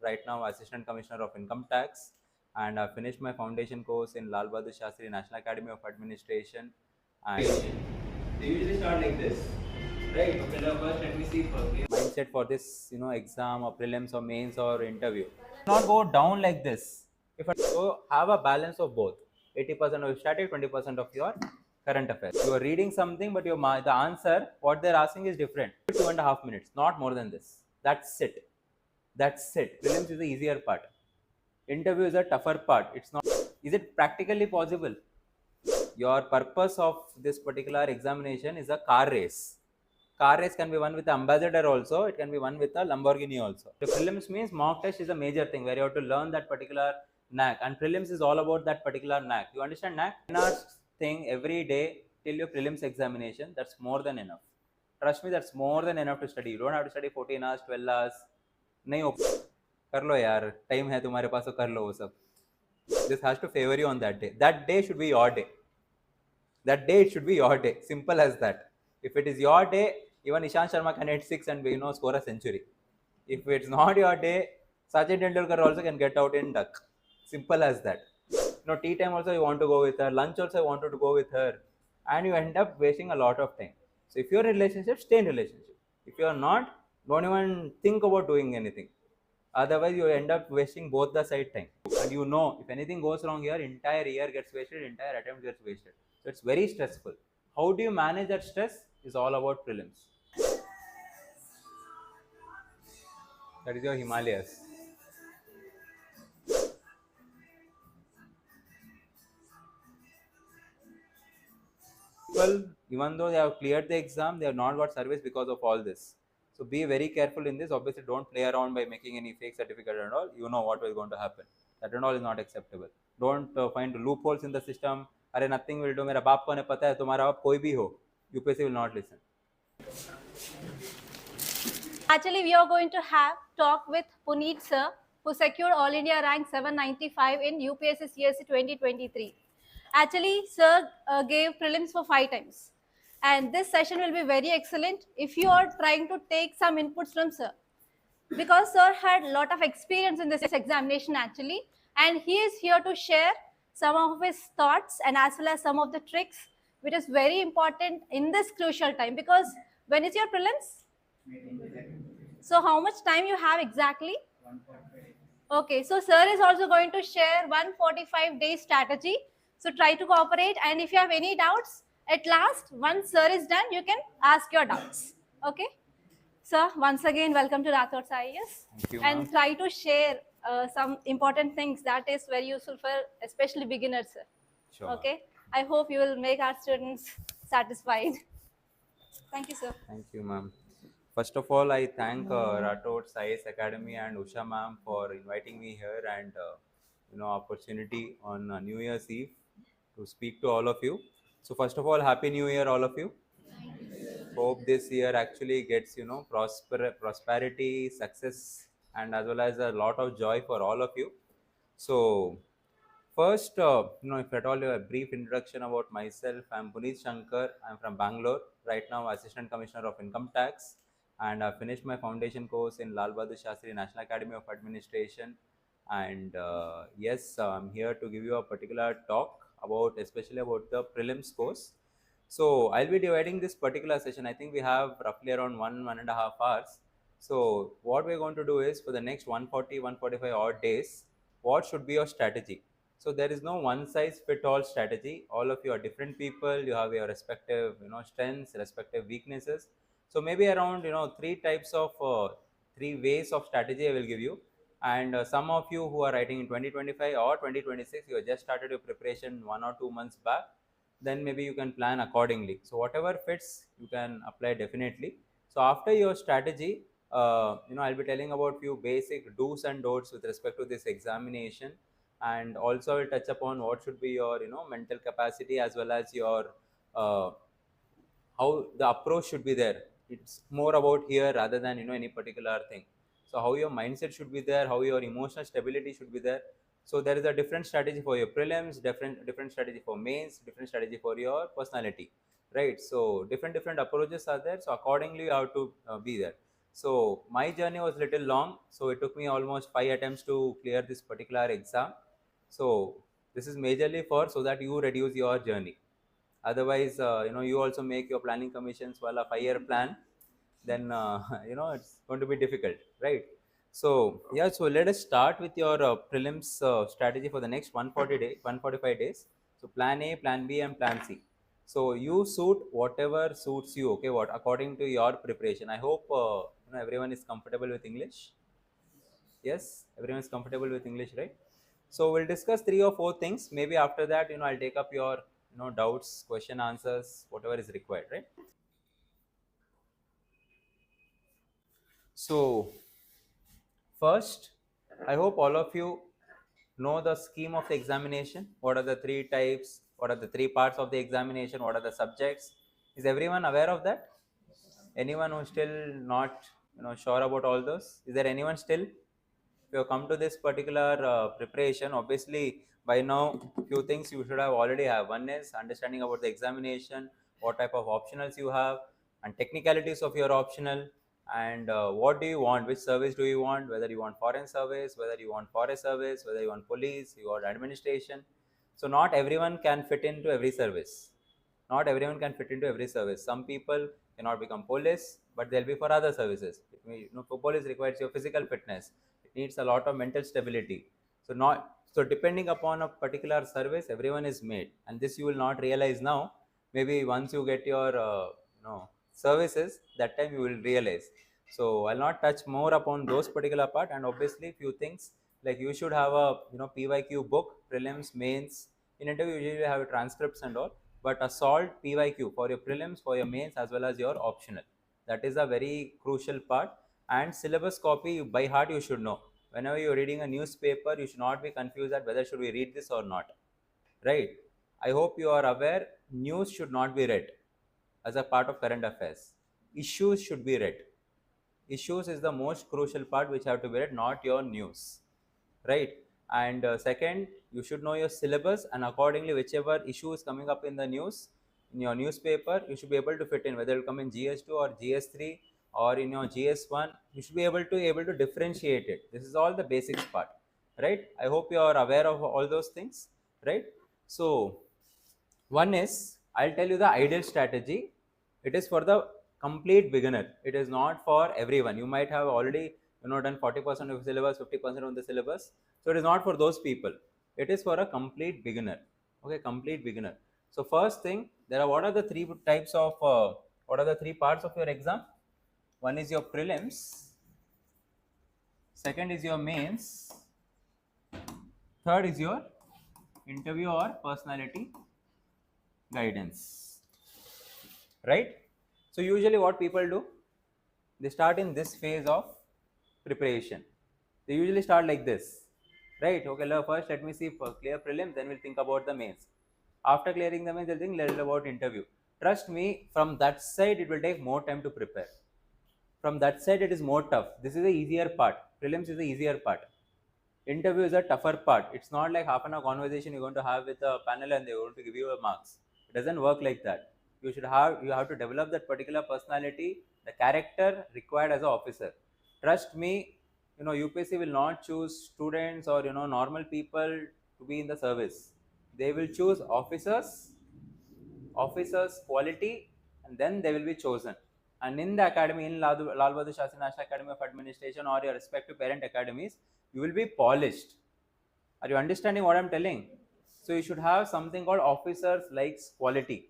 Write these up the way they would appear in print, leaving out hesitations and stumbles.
right now Assistant Commissioner of Income Tax, and I finished my foundation course in Lal Bahadur Shastri National Academy of Administration. And they usually start like this, right? Okay, now first let me see for mindset for this, exam or prelims or mains or interview. Not go down like this. If I so have a balance of both, 80% of your static, 20% of your current affairs. You are reading something, but the answer what they're asking is different. 2.5 minutes, not more than this. That's it. That's it. Prelims is the easier part. Interview is a tougher part. It's not. Is it practically possible? Your purpose of this particular examination is a car race. Car race can be won with the ambassador also, it can be won with a Lamborghini also. The prelims means mock test is a major thing where you have to learn that particular knack, and prelims is all about that particular knack. You understand knack? 10 hours thing every day till your prelims examination, that's more than enough. Trust me, that's more than enough to study. You don't have to study 14 hours, 12 hours. नहीं हो कर लो यार, time है तुम्हारे पास तो कर लो वो सब. This has to favor you on that day. That day should be your day. That day it should be your day. Simple as that. If it is your day, even Ishan Sharma can hit 6 and score a century. If it's not your day, Sachin Tendulkar also can get out in duck. Simple as that. Tea time also you want to go with her, lunch also you wanted to go with her, and you end up wasting a lot of time. So if you're in a relationship, stay in a relationship. If you're not, don't even think about doing anything. Otherwise, you end up wasting both the side time. And if anything goes wrong here, entire year gets wasted, entire attempt gets wasted. So it's very stressful. How do you manage that stress is all about prelims. That is your Himalayas. People, even though they have cleared the exam, they have not got service because of all this. So be very careful in this. Obviously, don't play around by making any fake certificate and all. You know what is going to happen. That and all is not acceptable. Don't find loopholes in the system. अरे nothing will do. मेरा बाप को नहीं पता है, तुम्हारा बाप कोई भी हो, UPSC will not listen. Actually, we are going to have talk with Puneeth sir, who secured All India rank 795 in UPSC CSAT 2023. Actually, sir gave prelims for 5 times. And this session will be very excellent if you are trying to take some inputs from sir. Because sir had a lot of experience in this examination actually, and he is here to share some of his thoughts and as well as some of the tricks, which is very important in this crucial time. Because when is your prelims? So how much time you have exactly? 145. Okay, so sir is also going to share 145-day strategy. So try to cooperate, and if you have any doubts, at last, once sir is done, you can ask your doubts. Okay? Sir, once again, welcome to Rathod IAS. Thank you, and try to share some important things that is very useful for especially beginners, sir. Sure. Okay? I hope you will make our students satisfied. Thank you, sir. Thank you, ma'am. First of all, I thank Rathod IAS Academy and Usha ma'am for inviting me here and opportunity on New Year's Eve to speak to all of you. So first of all, Happy New Year, all of you. Hope this year actually gets prosperity, success, and as well as a lot of joy for all of you. So first, if at all a brief introduction about myself, I'm Puneeth Shankar. I'm from Bangalore. Right now, Assistant Commissioner of Income Tax, and I finished my foundation course in Lal Bahadur Shastri National Academy of Administration. And yes, I'm here to give you a particular talk about, especially about the prelims course. So I'll be dividing this particular session. I think we have roughly around 1.5 hours. So what we're going to do is for the next 140, 145 odd days, what should be your strategy? So there is no one size fit all strategy. All of you are different people. You have your respective, strengths, respective weaknesses. So maybe around, three types of, 3 ways of strategy I will give you. And some of you who are writing in 2025 or 2026, you have just started your preparation 1 or 2 months back, then maybe you can plan accordingly. So whatever fits, you can apply definitely. So after your strategy, I'll be telling about few basic do's and don'ts with respect to this examination, and also I'll touch upon what should be your mental capacity as well as your how the approach should be there. It's more about here rather than any particular thing. So how your mindset should be there, how your emotional stability should be there. So there is a different strategy for your prelims, different strategy for mains, different strategy for your personality, right? So different approaches are there. So accordingly, you have to be there. So my journey was little long, so it took me almost 5 attempts to clear this particular exam. So this is majorly for so that you reduce your journey. Otherwise, you also make your planning commissions while a 5-year plan, then it's going to be difficult, right? So yeah, so let us start with your prelims strategy for the next 145 days. So plan A, plan B, and plan C. So you suit whatever suits you, okay, what according to your preparation. I hope everyone is comfortable with English. Yes, everyone is comfortable with English, right? So we'll discuss 3 or 4 things. Maybe after that, I'll take up your doubts, question, answers, whatever is required, right? So first, I hope all of you know the scheme of the examination. What are the 3 types? What are the 3 parts of the examination? What are the subjects? Is everyone aware of that? Anyone who's still not sure about all those? Is there anyone still? If you have come to this particular preparation, obviously by now few things you should have already have. One is understanding about the examination, what type of optionals you have, and technicalities of your optional, and what do you want, which service do you want, whether you want foreign service, whether you want forest service, whether you want police, you want administration. So not everyone can fit into every service. Not everyone can fit into every service. Some people cannot become police, but they'll be for other services. For police requires your physical fitness. It needs a lot of mental stability. So depending upon a particular service, everyone is made, and this you will not realize now. Maybe once you get your services, that time you will realize. So I'll not touch more upon those particular part, and obviously few things like you should have a PYQ book, prelims, mains. In interview, you usually have transcripts and all, but a solid PYQ for your prelims, for your mains, as well as your optional. That is a very crucial part. And syllabus copy by heart you should know. Whenever you're reading a newspaper, you should not be confused that whether should we read this or not, right? I hope you are aware news should not be read as a part of current affairs. Issues should be read. Issues is the most crucial part which have to be read, not your news, right? And second, you should know your syllabus, and accordingly whichever issue is coming up in the news in your newspaper, you should be able to fit in, whether it will come in GS2 or GS3 or in your GS1. You should be able to differentiate it. This is all the basics part, right? I hope you are aware of all those things, right? So one is, I'll tell you the ideal strategy. It is for the complete beginner. It is not for everyone. You might have already done 40% of the syllabus, 50% of the syllabus. So it is not for those people. It is for a complete beginner. Okay, complete beginner. So first thing, what are the 3 types of what are the 3 parts of your exam? One is your prelims, second is your mains, third is your interview or personality guidance, right? So usually what people do, they start in this phase of preparation. They usually start like this, right? Okay, first let me see clear prelims, then we'll think about the mains. After clearing the mains, they'll think little about interview. Trust me, from that side it will take more time to prepare. From that side it is more tough. This is the easier part. Prelims is the easier part. Interview is a tougher part. It's not like half an hour conversation you're going to have with a panel and they're going to give you a marks. It doesn't work like that. You have to develop that particular personality, the character required as an officer. Trust me, UPSC will not choose students or normal people to be in the service. They will choose officers quality, and then they will be chosen. And in the academy, in Lal Bahadur Shastri National Academy of Administration or your respective parent academies, you will be polished. Are you understanding what I'm telling? So you should have something called officers likes quality.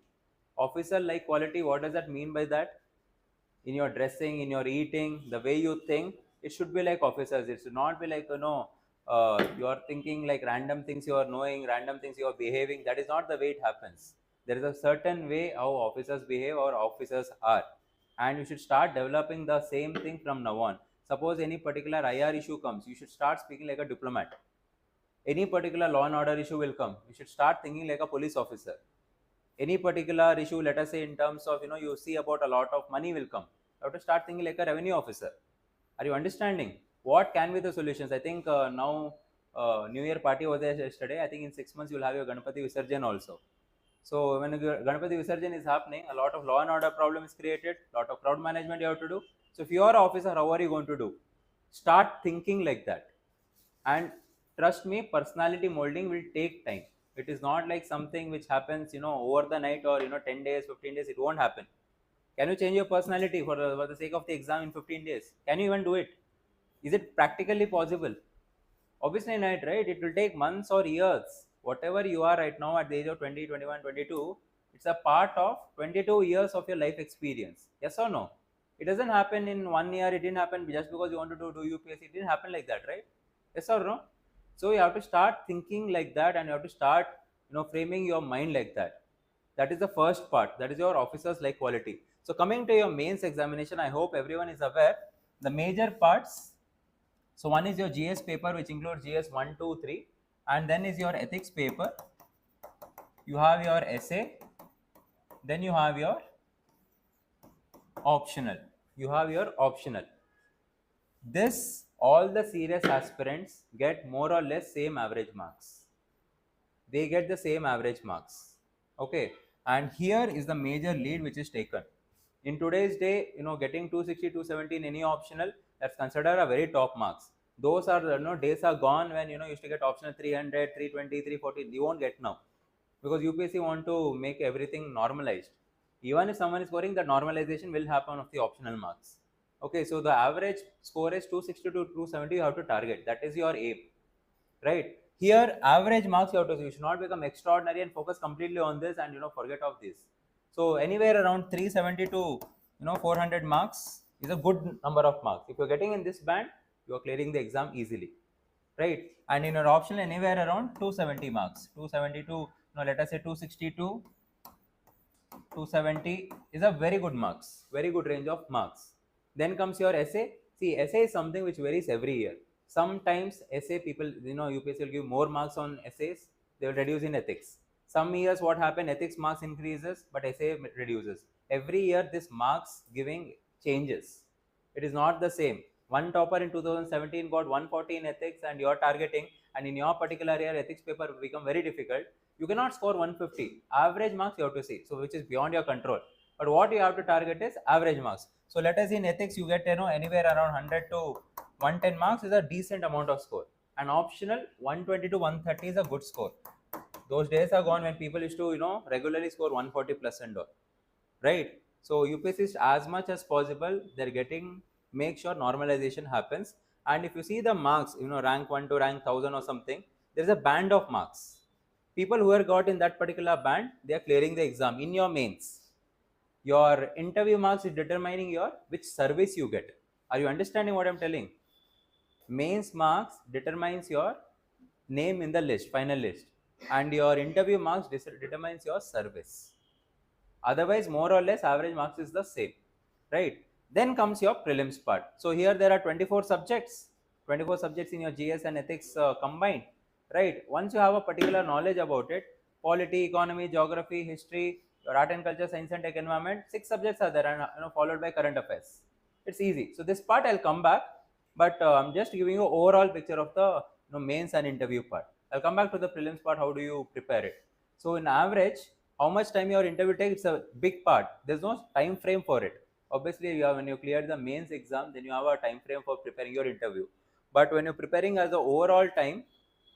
Officer like quality, what does that mean by that? In your dressing, in your eating, the way you think, it should be like officers. It should not be like you are thinking like random things, you are knowing random things, you are behaving. That is not the way it happens. There is a certain way how officers behave or officers are, and you should start developing the same thing from now on. Suppose any particular IR issue comes, you should start speaking like a diplomat. Any particular law and order issue will come, you should start thinking like a police officer. Any particular issue, let us say in terms of you see about a lot of money will come, you have to start thinking like a revenue officer. Are you understanding what can be the solutions? I think now New Year party was there yesterday. I think in 6 months you'll have your Ganpati Visarjan also. So when Ganpati Visarjan is happening, a lot of law and order problem is created, lot of crowd management you have to do. So if you are an officer, how are you going to do? Start thinking like that. And trust me, personality molding will take time. It is not like something which happens, over the night or, 10 days, 15 days. It won't happen. Can you change your personality for the sake of the exam in 15 days? Can you even do it? Is it practically possible? Obviously not, right? It will take months or years. Whatever you are right now at the age of 20, 21, 22, it's a part of 22 years of your life experience. Yes or no? It doesn't happen in 1 year. It didn't happen just because you wanted to do UPSC. It didn't happen like that, right? Yes or no? So you have to start thinking like that, and you have to start, framing your mind like that. That is the first part. That is your officers like quality. So coming to your mains examination, I hope everyone is aware the major parts. So one is your GS paper, which includes GS 1, 2, 3, and then is your ethics paper. You have your essay, then you have your optional. You have your optional. This, all the serious aspirants get more or less same average marks. They get the same average marks. Okay, and here is the major lead which is taken. In today's day, getting 260, 270 in any optional, that's considered a very top marks. Those are, days are gone when, you used to get optional 300, 320, 340. You won't get now because UPSC want to make everything normalized. Even if someone is scoring, the normalization will happen of the optional marks. Okay, so the average score is 260 to 270. You have to target. That is your aim, right? Here, average marks you have to see. You should not become extraordinary and focus completely on this and forget of this. So anywhere around 370 to 400 marks is a good number of marks. If you're getting in this band, you are clearing the exam easily, right? And in your optional, anywhere around 270 marks, 270 to let us say 260 to 270 is a very good marks, very good range of marks. Then comes your essay. See, essay is something which varies every year. Sometimes essay people, UPSC will give more marks on essays, they will reduce in ethics. Some years what happen, ethics marks increases, but essay reduces. Every year this marks giving changes. It is not the same. One topper in 2017 got 140 in ethics and you are targeting, and in your particular year ethics paper become very difficult. You cannot score 150. Average marks you have to see, so which is beyond your control. But what you have to target is average marks. So let us in ethics you get anywhere around 100 to 110 marks is a decent amount of score. And optional 120 to 130 is a good score. Those days are gone when people used to regularly score 140 plus and all, right? So UPSC is as much as possible they're getting, make sure normalization happens. And if you see the marks, rank 1 to rank 1000 or something, there's a band of marks. People who are got in that particular band, they are clearing the exam in your mains. Your interview marks is determining your which service you get. Are you understanding what I'm telling? Mains marks determines your name in the list, final list, and your interview marks determines your service. Otherwise, more or less average marks is the same, right? Then comes your prelims part. So here there are 24 subjects, 24 subjects in your GS and ethics combined, right? Once you have a particular knowledge about it, polity, economy, geography, history, your art and culture, science and tech, environment, 6 subjects are there, and followed by current affairs. It's easy. So this part I'll come back, but I'm just giving you overall picture of the mains and interview part. I'll come back to the prelims part. How do you prepare it? So in average, how much time your interview takes, it's a big part. There's no time frame for it. Obviously, when you clear the mains exam, then you have a time frame for preparing your interview. But when you're preparing as the overall time,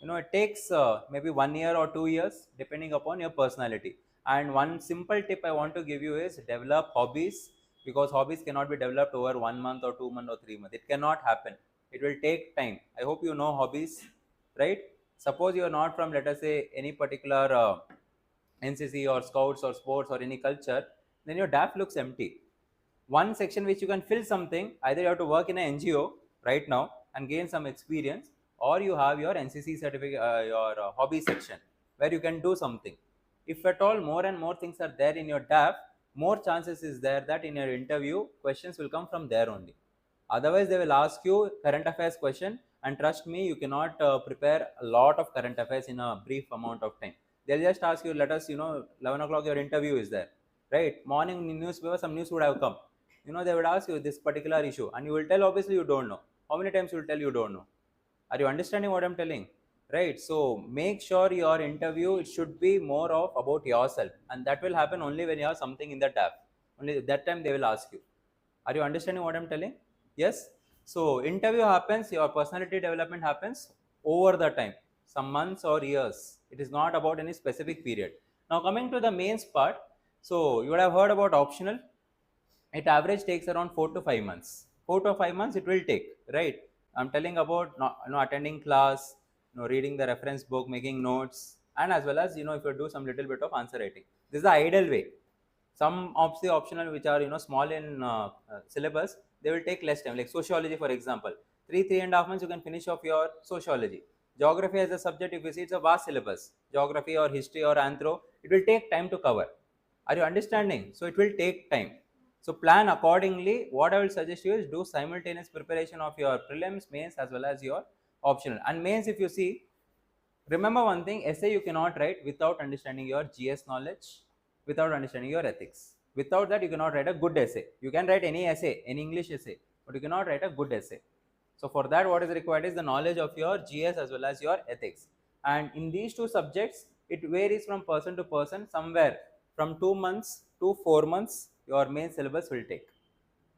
it takes maybe 1 year or 2 years, depending upon your personality. And one simple tip I want to give you is develop hobbies, because hobbies cannot be developed over 1 month or 2 months or 3 months. It cannot happen. It will take time. I hope you know hobbies, right? Suppose you are not from, let us say, any particular NCC or scouts or sports or any culture, then your DAF looks empty. One section which you can fill something, either you have to work in an NGO right now and gain some experience, or you have your NCC certificate, your hobby section where you can do something. If at all more and more things are there in your DAF, more chances is there that in your interview questions will come from there only. Otherwise, they will ask you current affairs question, and trust me, you cannot prepare a lot of current affairs in a brief amount of time. They'll just ask you, let us, 11 o'clock your interview is there, right? Morning newspaper, some news would have come. They would ask you this particular issue, and you will tell obviously you don't know. How many times you will tell you don't know? Are you understanding what I'm telling? Right? So make sure your interview, it should be more of about yourself, and that will happen only when you have something in the tab. Only that time they will ask you. Are you understanding what I'm telling? Yes. So interview happens, your personality development happens over the time, some months or years. It is not about any specific period. Now coming to the mains part, so you would have heard about optional. It average takes around 4 to 5 months. 4 to 5 months it will take, right? I'm telling about not, attending class, reading the reference book, making notes, and as well as if you do some little bit of answer writing. This is the ideal way. Some of the optional which are small in syllabus, they will take less time. Like sociology, for example, 3.5 months you can finish off your sociology. Geography as a subject, if you see, it's a vast syllabus. Geography or history or anthro, it will take time to cover. Are you understanding? So it will take time. So plan accordingly. What I will suggest you is do simultaneous preparation of your prelims, mains as well as your optional. And mains, if you see, remember one thing, essay you cannot write without understanding your GS knowledge, without understanding your ethics. Without that, you cannot write a good essay. You can write any essay, any English essay, but you cannot write a good essay. So for that, what is required is the knowledge of your GS as well as your ethics. And in these two subjects, it varies from person to person. Somewhere from 2 months to 4 months, your main syllabus will take.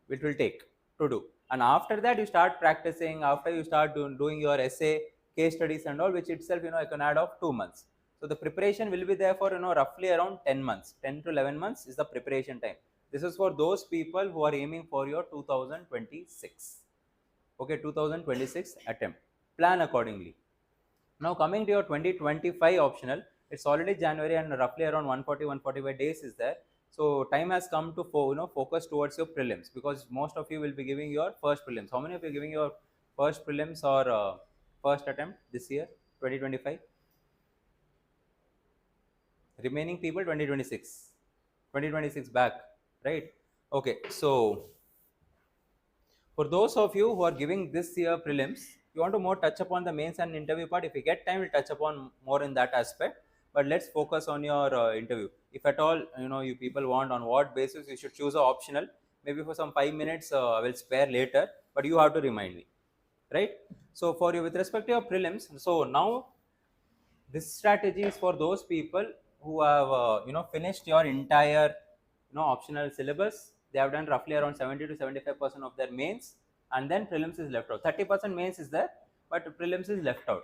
It will take to do. And after that, you start practicing. After you start doing your essay, case studies and all, which itself, I can add of 2 months. So the preparation will be there for, roughly around 10 months. 10 to 11 months is the preparation time. This is for those people who are aiming for your 2026. Okay, 2026 attempt. Plan accordingly. Now coming to your 2025 optional, it's already January and roughly around 145 days is there. So time has come to focus towards your prelims, because most of you will be giving your first prelims. How many of you are giving your first prelims or first attempt this year, 2025? Remaining people 2026 back, right? Okay, so for those of you who are giving this year prelims, you want to more touch upon the mains and interview part. If we get time, we'll touch upon more in that aspect. But let's focus on your interview. If at all, you people want on what basis you should choose an optional. Maybe for some 5 minutes, I will spare later. But you have to remind me, right? So for you, with respect to your prelims, so now this strategy is for those people who have finished your entire optional syllabus. They have done roughly around 70 to 75% of their mains, and then prelims is left out. 30% mains is there, but prelims is left out.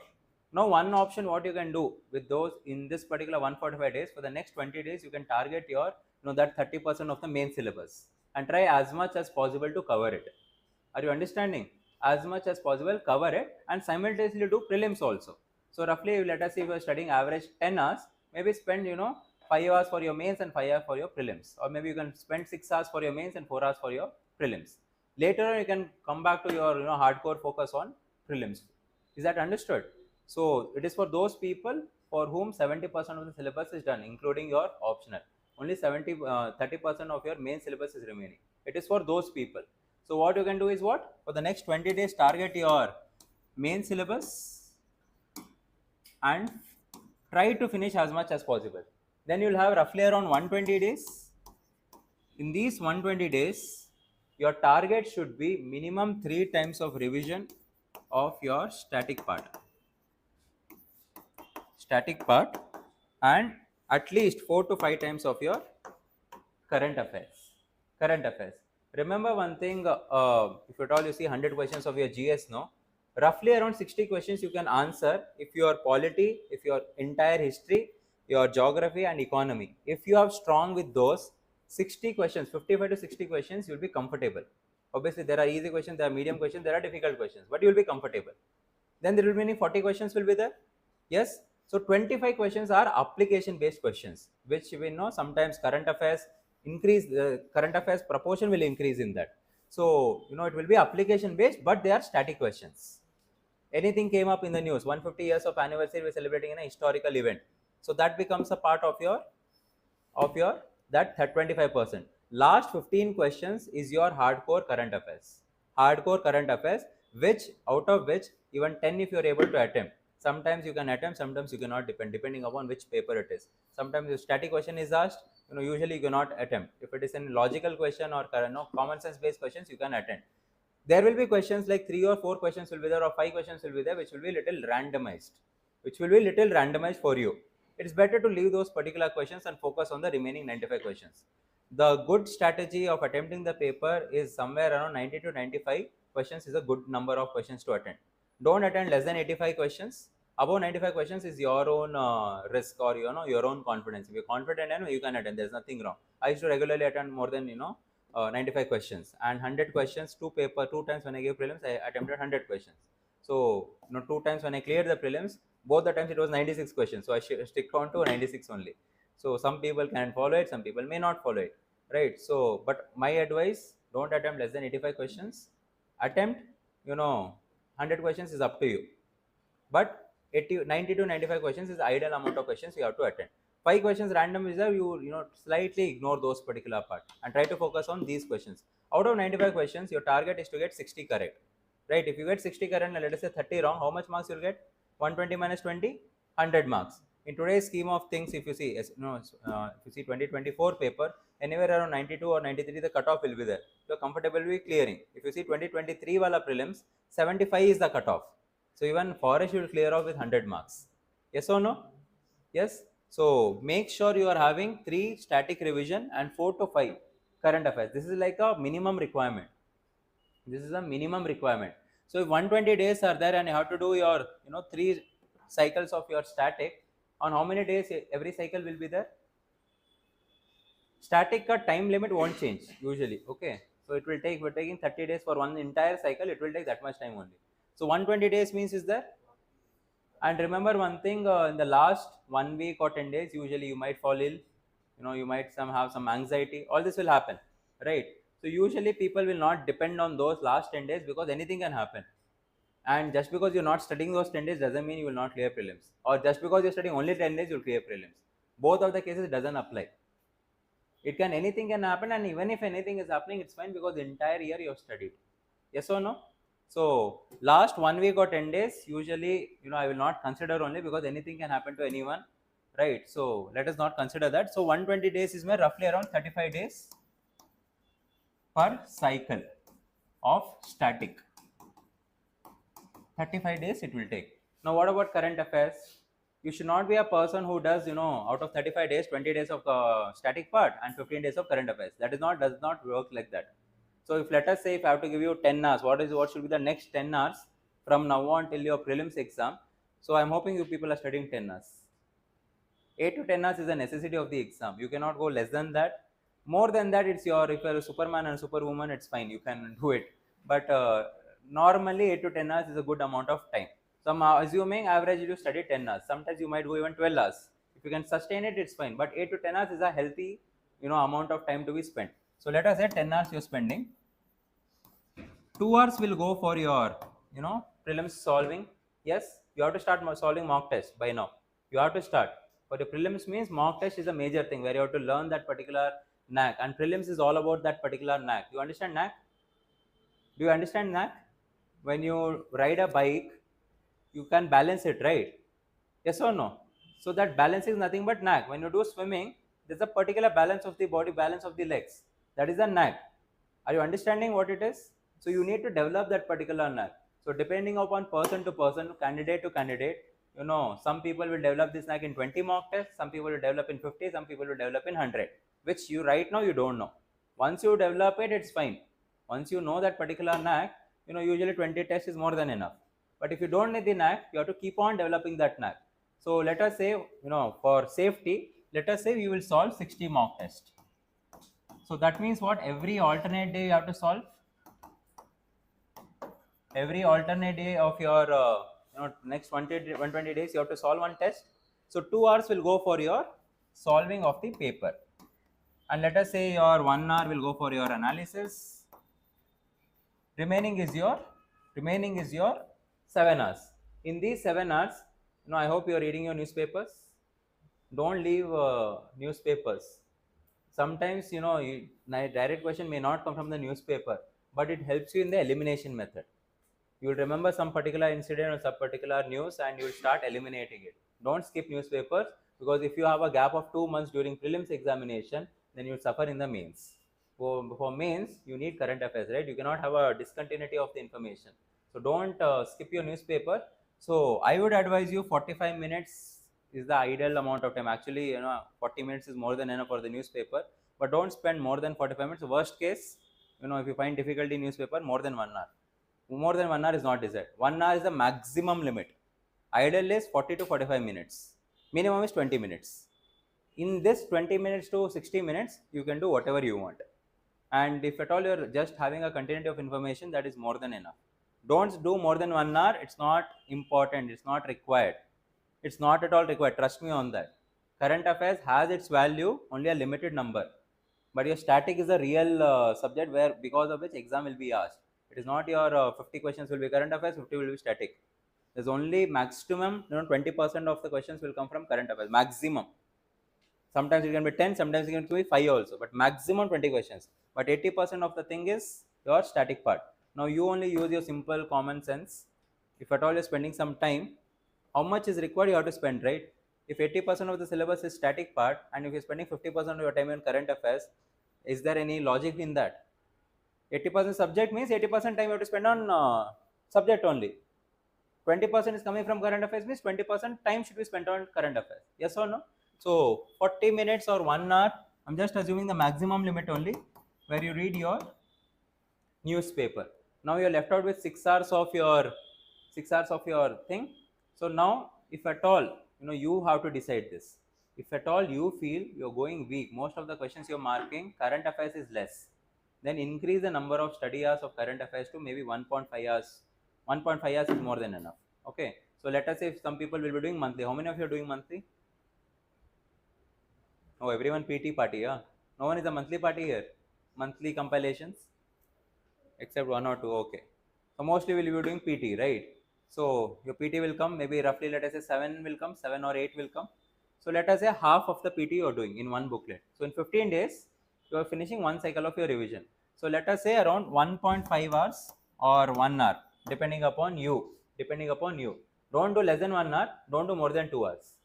Now one option what you can do with those in this particular 145 days, for the next 20 days you can target your that 30% of the main syllabus and try as much as possible to cover it. Are you understanding? As much as possible cover it and simultaneously do prelims also. So roughly, let us say if you are studying average 10 hours, maybe spend 5 hours for your mains and 5 hours for your prelims, or maybe you can spend 6 hours for your mains and 4 hours for your prelims. Later on, you can come back to your hardcore focus on prelims. Is that understood? So it is for those people for whom 70% of the syllabus is done, including your optional. Only 30% of your main syllabus is remaining. It is for those people. So what you can do is what? For the next 20 days, target your main syllabus and try to finish as much as possible. Then you will have roughly around 120 days. In these 120 days, your target should be minimum 3 times of revision of your static part. And at least 4 to 5 times of your current affairs. Remember one thing, if at all you see 100 questions of your GS, roughly around 60 questions you can answer if your polity, if your entire history, your geography and economy. If you are strong with those 60 questions, 55 to 60 questions, you will be comfortable. Obviously, there are easy questions, there are medium questions, there are difficult questions, but you will be comfortable. Then there will be any 40 questions will be there. Yes. So 25 questions are application based questions, which we know sometimes current affairs increase, the current affairs proportion will increase in that. So it will be application based, but they are static questions. Anything came up in the news, 150 years of anniversary we're celebrating in a historical event, so that becomes a part of your that 25%. Last 15 questions is your hardcore current affairs, which out of which even 10 if you are able to attempt. Sometimes you can attempt, sometimes you cannot, depending upon which paper it is. Sometimes if static question is asked, usually you cannot attempt. If it is a logical question or common sense based questions, you can attempt. There will be questions like 3 or 4 questions will be there, or 5 questions will be there, which will be little randomized, for you. It is better to leave those particular questions and focus on the remaining 95 questions. the good strategy of attempting the paper is somewhere around 90 to 95 questions is a good number of questions to attend. Don't attend less than 85 questions. Above 95 questions is your own risk, or your own confidence. If you're confident, you can attend. There's nothing wrong. I used to regularly attend more than 95 questions, and 100 questions, two times when I gave prelims, I attempted 100 questions. So two times when I cleared the prelims, both the times it was 96 questions. So I stick on to 96 only. So some people can follow it, some people may not follow it, right? So, but my advice: don't attempt less than 85 questions. Attempt 100 questions is up to you, but 90 to 95 questions is the ideal amount of questions you have to attend. 5 questions random is there, slightly ignore those particular part and try to focus on these questions. Out of 95 questions, your target is to get 60 correct, right? If you get 60 correct and let us say 30 wrong, how much marks you'll get? 120 minus 20, 100 marks. In today's scheme of things, if you see, if you see 2024 paper, anywhere around 92 or 93, the cutoff will be there. You're comfortably clearing. If you see 2023 wala prelims, 75 is the cutoff. So even forest you will clear off with 100 marks. Yes or no? Yes. So make sure you are having 3 static revision and 4 to 5 current affairs. This is like a minimum requirement. This is a minimum requirement. So if 120 days are there and you have to do your 3 cycles of your static, on how many days every cycle will be there? Static time limit won't change usually. Okay. So it will take, we're taking 30 days for one entire cycle, it will take that much time only. So 120 days means is there. And remember one thing, in the last 1 week or 10 days, usually you might fall ill, you might have some anxiety, all this will happen, right? So usually people will not depend on those last 10 days because anything can happen. And just because you're not studying those 10 days doesn't mean you will not clear prelims. Or just because you're studying only 10 days, you'll clear prelims. Both of the cases doesn't apply. Anything can happen, and even if anything is happening, it's fine because the entire year you have studied. Yes or no? So last 1 week or 10 days, usually, I will not consider only because anything can happen to anyone, right? So let us not consider that. So 120 days is roughly around 35 days per cycle of static. 35 days it will take. Now what about current affairs? You should not be a person who does, out of 35 days, 20 days of the static part and 15 days of current affairs. That does not work like that. So if let us say if I have to give you 10 hours, what should be the next 10 hours from now on till your prelims exam? So I'm hoping you people are studying 10 hours. 8 to 10 hours is a necessity of the exam. You cannot go less than that. More than that, if you're a Superman and Superwoman, it's fine. You can do it. But normally 8 to 10 hours is a good amount of time. So I'm assuming average you study 10 hours. Sometimes you might go even 12 hours. If you can sustain it, it's fine. But 8 to 10 hours is a healthy, amount of time to be spent. So let us say 10 hours you're spending. 2 hours will go for your, prelims solving. Yes, you have to start solving mock test by now. You have to start. For the prelims means mock test is a major thing where you have to learn that particular knack, and prelims is all about that particular knack. You understand knack? Do you understand knack? When you ride a bike, you can balance it, right? Yes or no? So that balance is nothing but knack. When you do swimming, there's a particular balance of the body, balance of the legs. That is a knack. Are you understanding what it is? So you need to develop that particular knack. So depending upon person to person, candidate to candidate, some people will develop this knack in 20 mock tests, some people will develop in 50, some people will develop in 100, which you right now you don't know. Once you develop it, it's fine. Once you know that particular knack, usually 20 tests is more than enough. But if you don't need the knack, you have to keep on developing that knack. So let us say, for safety, let us say we will solve 60 mock tests. So that means what? Every alternate day you have to solve. Every alternate day of your next 120 days you have to solve one test. So 2 hours will go for your solving of the paper, and let us say your 1 hour will go for your analysis. Remaining is your 7 hours. In these 7 hours, I hope you are reading your newspapers. Don't leave newspapers. Sometimes direct question may not come from the newspaper, but it helps you in the elimination method. You will remember some particular incident or some particular news and you will start eliminating it. Don't skip newspapers, because if you have a gap of 2 months during prelims examination, then you will suffer in the mains. For mains, you need current affairs, right? You cannot have a discontinuity of the information. So don't skip your newspaper. So I would advise you 45 minutes is the ideal amount of time. Actually, 40 minutes is more than enough for the newspaper. but don't spend more than 45 minutes. Worst case, if you find difficulty in newspaper, more than 1 hour. More than 1 hour is not desired. 1 hour is the maximum limit. Ideal is 40 to 45 minutes. Minimum is 20 minutes. In this 20 minutes to 60 minutes, you can do whatever you want. And if at all you're just having a continuity of information, that is more than enough. Don't do more than 1 hour. It's not important. It's not required. It's not at all required. Trust me on that. Current affairs has its value, only a limited number. But your static is a real subject where because of which exam will be asked. It is not your 50 questions will be current affairs, 50 will be static. There's only maximum 20% of the questions will come from current affairs. Maximum. Sometimes it can be 10, sometimes it can be 5 also, but maximum 20 questions. But 80% of the thing is your static part. Now you only use your simple common sense. If at all you're spending some time, how much is required you have to spend, right? If 80% of the syllabus is static part and if you're spending 50% of your time on current affairs, is there any logic in that? 80% subject means 80% time you have to spend on subject only. 20% is coming from current affairs means 20% time should be spent on current affairs. Yes or no? So 40 minutes or 1 hour, I'm just assuming the maximum limit only, where you read your newspaper. Now you're left out with 6 hours of your thing. So now if at all you have to decide this. If at all you feel you're going weak, most of the questions you're marking current affairs is less, then increase the number of study hours of current affairs to maybe 1.5 hours. 1.5 hours is more than enough. Okay, so let us say if some people will be doing monthly. How many of you are doing monthly? Oh, everyone PT party, yeah. No one is a monthly party here. Monthly compilations, except one or two. Okay, so mostly will be doing PT, right? So your PT will come maybe roughly, let us say 7 will come, 7 or 8 will come. So let us say half of the PT you are doing in one booklet. So in 15 days, you are finishing one cycle of your revision. So let us say around 1.5 hours or 1 hour, depending upon you. Don't do less than 1 hour. Don't do more than 2 hours.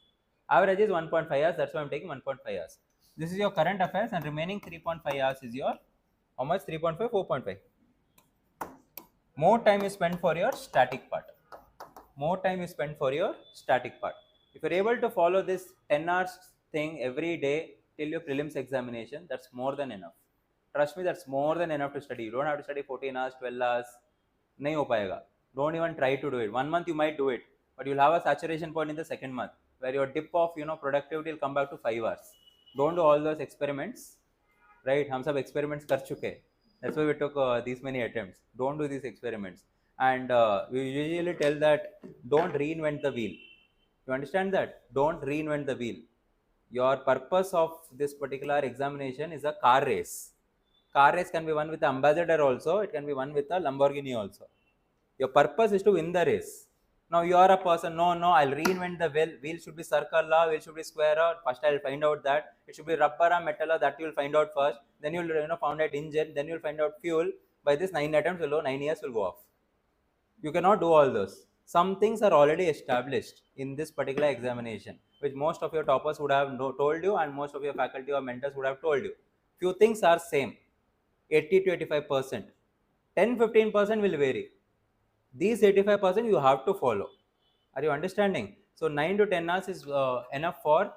Average is 1.5 hours. That's why I'm taking 1.5 hours. This is your current affairs, and remaining 3.5 hours is your how much? 3.5, 4.5. More time is spent for your static part. If you're able to follow this 10 hours thing every day till your prelims examination, that's more than enough. Trust me, that's more than enough to study. You don't have to study 14 hours, 12 hours. Nahi ho payega. Don't even try to do it. 1 month you might do it, but you'll have a saturation point in the second month where your dip of productivity will come back to 5 hours. Don't do all those experiments, right? हम सब experiments कर चुके. That's why we took these many attempts. Don't do these experiments. And we usually tell that don't reinvent the wheel. You understand that? Don't reinvent the wheel. Your purpose of this particular examination is a car race. Car race can be won with the ambassador also. It can be won with a Lamborghini also. Your purpose is to win the race. Now you are a person, no, I'll reinvent the wheel. Wheel should be circular, wheel should be square. First I'll find out that. It should be rubber or metal, that you'll find out first. Then you'll find out engine, then you'll find out fuel. By this 9 attempts, 9 years will go off. You cannot do all those. Some things are already established in this particular examination, which most of your toppers would have told you and most of your faculty or mentors would have told you. Few things are same, 80 to 85%. 10-15% will vary. These 85% you have to follow. Are you understanding? So 9 to 10 hours is enough for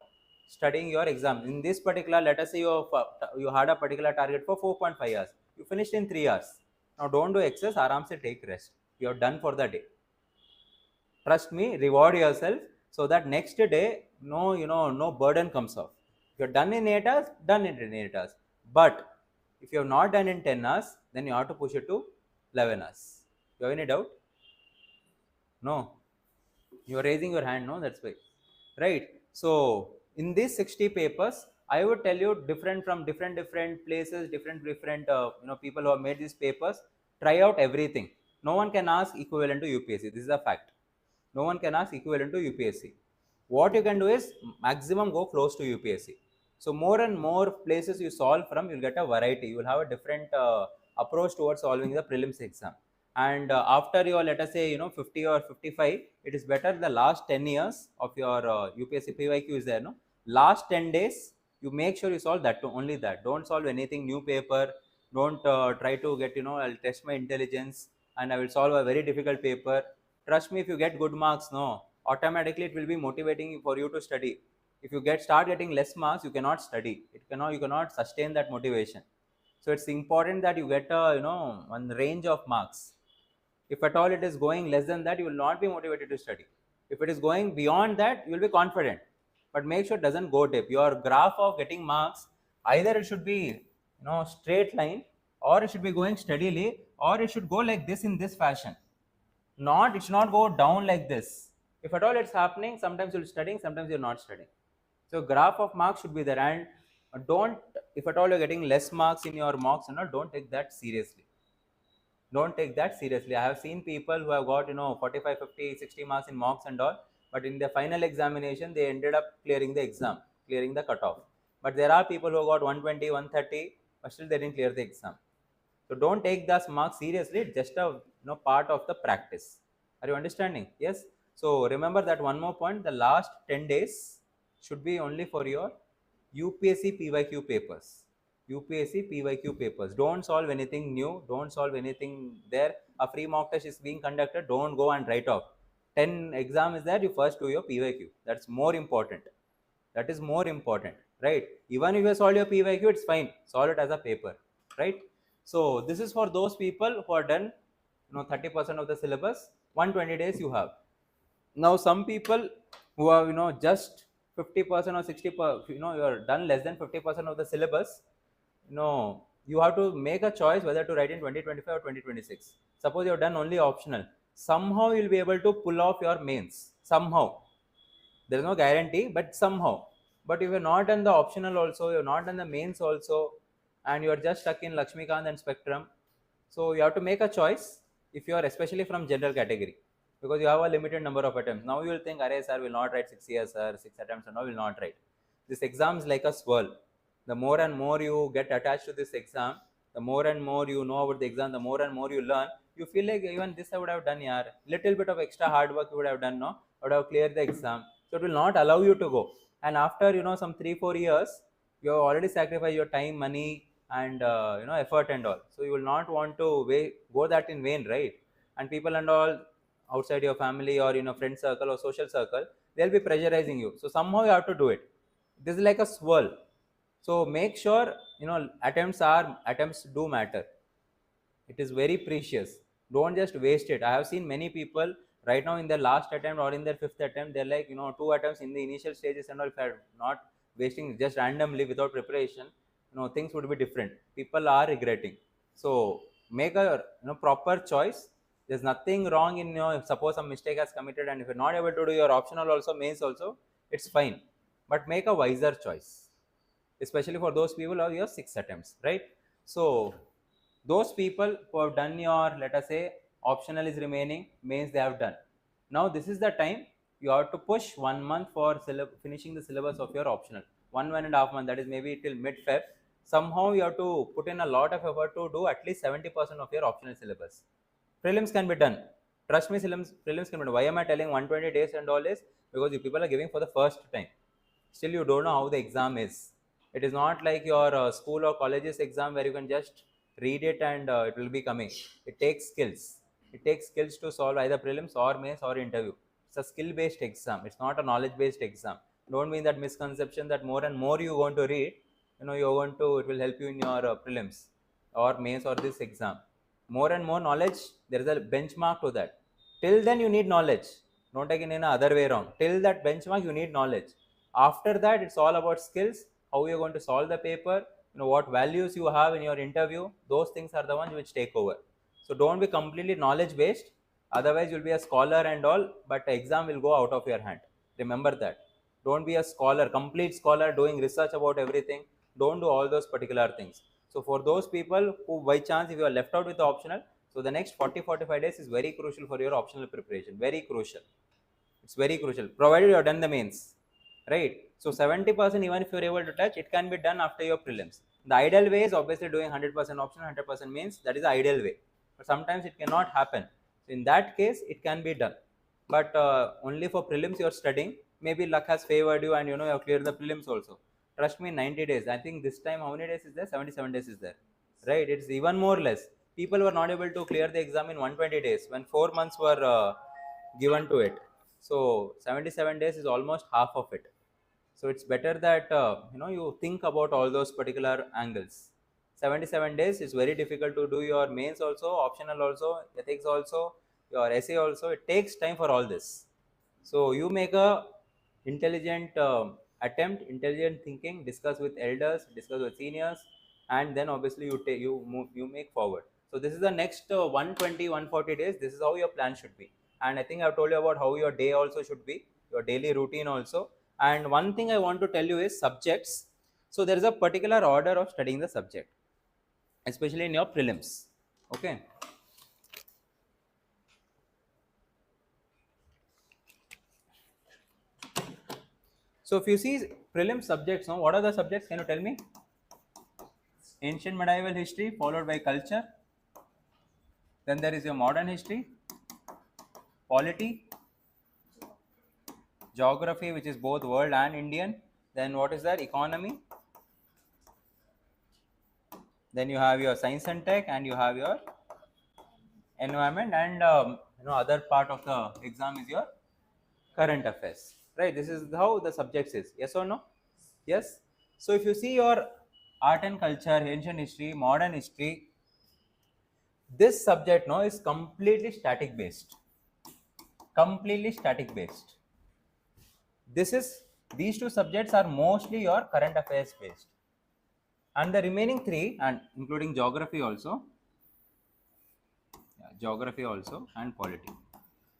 studying your exam. In this particular, let us say you had a particular target for 4.5 hours. You finished in 3 hours. Now don't do excess, aram se take rest. You are done for the day. Trust me, reward yourself so that next day no burden comes off. If you're done in 8 hours, done it in 8 hours. But if you have not done in 10 hours, then you have to push it to 11 hours. You have any doubt? No. You are raising your hand, no? That's why. Right. So in these 60 papers, I would tell you different from different places, different people who have made these papers. Try out everything. No one can ask equivalent to UPSC. This is a fact. No one can ask equivalent to UPSC. What you can do is maximum go close to UPSC. So more and more places you solve from, you'll get a variety. You will have a different approach towards solving the prelims exam. And after your, let us say 50 or 55, it is better the last 10 years of your UPSC PYQ is there, no? Last 10 days, you make sure you solve that, only that. Don't solve anything new paper. Don't try to get, I'll test my intelligence and I will solve a very difficult paper. Trust me, if you get good marks, no, automatically it will be motivating for you to study. If you start getting less marks, you cannot study. You cannot sustain that motivation. So it's important that you get a one range of marks. If at all it is going less than that, you will not be motivated to study. If it is going beyond that, you will be confident. But make sure it doesn't go dip. Your graph of getting marks, either it should be straight line, or it should be going steadily, or it should go like this in this fashion. Not it should not go down like this. If at all it's happening, sometimes you're studying, sometimes you're not studying. So graph of marks should be there, and don't, if at all you're getting less marks in your mocks and all, don't take that seriously. Don't take that seriously. I have seen people who have got 45, 50, 60 marks in mocks and all, but in the final examination they ended up clearing the exam, clearing the cutoff. But there are people who got 120, 130, but still they didn't clear the exam. So don't take those marks seriously. It's just a part of the practice. Are you understanding? Yes. So remember that one more point. The last 10 days should be only for your UPSC PYQ papers. UPSC PYQ papers. Don't solve anything new. Don't solve anything there. A free mock test is being conducted. Don't go and write off. 10 exam is there. You first do your PYQ. That's more important. That is more important, right? Even if you solve your PYQ, it's fine. Solve it as a paper, right? So this is for those people who are done 30% of the syllabus. 120 days you have. Now some people who have just 50% or 60%, you are done less than 50% of the syllabus, you have to make a choice whether to write in 2025 or 2026. Suppose you have done only optional, somehow you will be able to pull off your mains. Somehow, there is no guarantee, but somehow. But if you're not done the optional also, you're not done the mains also, and you're just stuck in Lakshmikant and Spectrum, so you have to make a choice if you are especially from general category, because you have a limited number of attempts. Now you will think, Arey sir will not write 6 years, sir, 6 attempts and all will not write. This exam is like a swirl. The more and more you get attached to this exam, the more and more you know about the exam, the more and more you learn, you feel like even this I would have done, yaar. Little bit of extra hard work you would have done, no? I would have cleared the exam. So it will not allow you to go. And after some 3-4 years, you have already sacrificed your time, money, and effort and all. So you will not want to go that in vain, right? And people and all outside your family or friend circle or social circle, they'll be pressurizing you. So somehow you have to do it. This is like a swirl. So make sure attempts do matter. It is very precious. Don't just waste it. I have seen many people right now in their last attempt or in their 5th attempt, they're like 2 attempts in the initial stages and all. If I'm not wasting just randomly without preparation, things would be different. People are regretting. So make a proper choice. There's nothing wrong in if suppose some mistake has committed, and if you're not able to do your optional also, mains also, it's fine. But make a wiser choice, especially for those people who have your 6 attempts, right? So those people who have done your, let us say, optional is remaining, mains they have done. Now this is the time you have to push 1 month for finishing the syllabus of your optional. 1.5 months, that is maybe till mid-Feb. Somehow you have to put in a lot of effort to do at least 70% of your optional syllabus. Prelims can be done. Trust me, prelims can be done. Why am I telling 120 days and all is? Because you people are giving for the first time. Still you don't know how the exam is. It is not like your school or college's exam where you can just read it and it will be coming. It takes skills. It takes skills to solve either prelims or mains or interview. It's a skill-based exam. It's not a knowledge-based exam. Don't mean that misconception that more and more you're going to read, it will help you in your prelims or mains or this exam. More and more knowledge, there is a benchmark to that. Till then you need knowledge. Don't take it in other way around. Till that benchmark you need knowledge. After that it's all about skills, how you're going to solve the paper, what values you have in your interview. Those things are the ones which take over. So don't be completely knowledge based, otherwise you'll be a scholar and all, but the exam will go out of your hand. Remember that. Don't be a scholar, complete scholar doing research about everything. Don't do all those particular things. So for those people who by chance if you are left out with the optional, so the next 40-45 days is very crucial for your optional preparation. Very crucial. It's very crucial, provided you have done the mains, right? So 70%, even if you're able to touch, it can be done after your prelims. The ideal way is obviously doing 100% optional, 100% mains. That is the ideal way. But sometimes it cannot happen. So in that case, it can be done. But only for prelims you're studying. Maybe luck has favored you and you have cleared the prelims also. Trust me, 90 days. I think this time how many days is there? 77 days is there, right? It's even more less. People were not able to clear the exam in 120 days when 4 months were given to it. So 77 days is almost half of it. So it's better that you think about all those particular angles. 77 days is very difficult to do your mains also, optional also, ethics also, your essay also. It takes time for all this. So you make a intelligent attempt, intelligent thinking, discuss with elders, discuss with seniors, and then obviously you make forward. So this is the next 120, 140 days. This is how your plan should be. And I think I've told you about how your day also should be, your daily routine also. And one thing I want to tell you is subjects. So there is a particular order of studying the subject, especially in your prelims. Okay. So if you see prelim subjects, now what are the subjects? Can you tell me? Ancient medieval history followed by culture. Then there is your modern history, polity, geography, which is both world and Indian. Then what is that? Economy. Then you have your science and tech, and you have your environment, and other part of the exam is your current affairs. Right? This is how the subjects is. Yes or no? Yes. So if you see your art and culture, ancient history, modern history, this subject now is completely static based. Completely static based. These two subjects are mostly your current affairs based, and the remaining three, and including geography also, geography also and polity.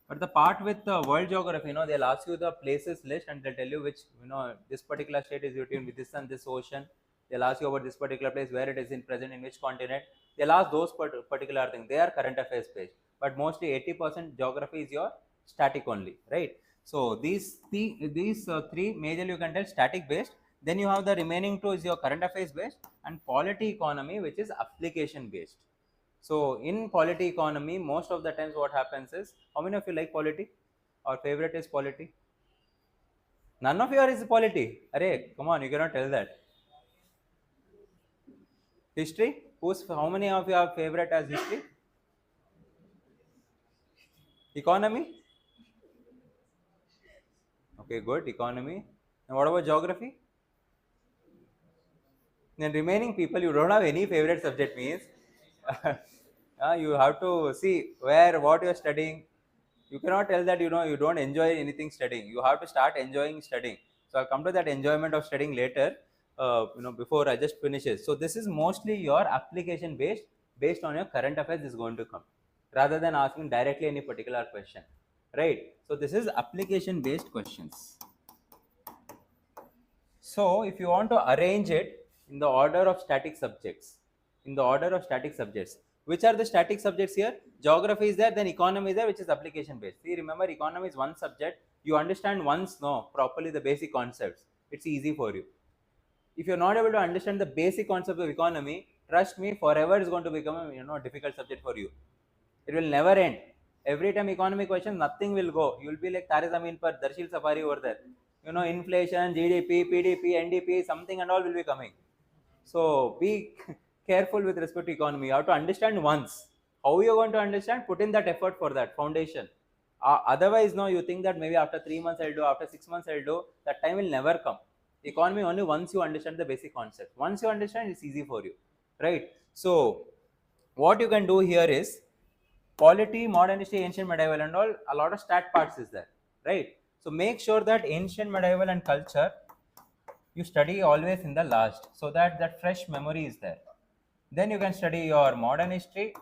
But the part with the world geography, they'll ask you the places list, and they'll tell you which, this particular state is between this and this ocean. They'll ask you about this particular place, where it is in present, in which continent. They'll ask those particular things. They are current affairs based, but mostly 80% geography is your static only, right? So these three majorly you can tell static based. Then you have the remaining two is your current affairs based, and polity economy, which is application based. So in polity economy, most of the times what happens is, how many of you like polity? Or favorite is polity? None of you are is polity. Arey, come on, you cannot tell that. History? How many of you have favorite as history? Economy? Okay, good, economy. And what about geography? Then remaining people, you don't have any favorite subject means you have to see what you are studying. You cannot tell that you don't enjoy anything studying. You have to start enjoying studying. So I'll come to that enjoyment of studying later. Before I just finishes. So this is mostly your application based on your current affairs is going to come, rather than asking directly any particular question, right? So this is application based questions. So if you want to arrange it in the order of static subjects, which are the static subjects here? Geography is there, then economy is there, which is application based. See, remember, economy is one subject. You understand once properly the basic concepts, it's easy for you. If you're not able to understand the basic concept of economy, trust me, forever is going to become a difficult subject for you. It will never end. Every time economy question, nothing will go. You will be like Tare Zameen Par, Darshil Safari over there. Inflation, GDP, PDP, NDP, something and all will be coming. So be careful with respect to economy. You have to understand once. How you're going to understand? Put in that effort for that foundation. Otherwise, you think that maybe after 3 months I'll do, after 6 months I'll do. That time will never come. Economy only once you understand the basic concept. Once you understand, it's easy for you, right? So what you can do here is polity, modern history, ancient medieval and all, a lot of stat parts is there, right? So make sure that ancient medieval and culture you study always in the last, so that that fresh memory is there. Then you can study your modern history.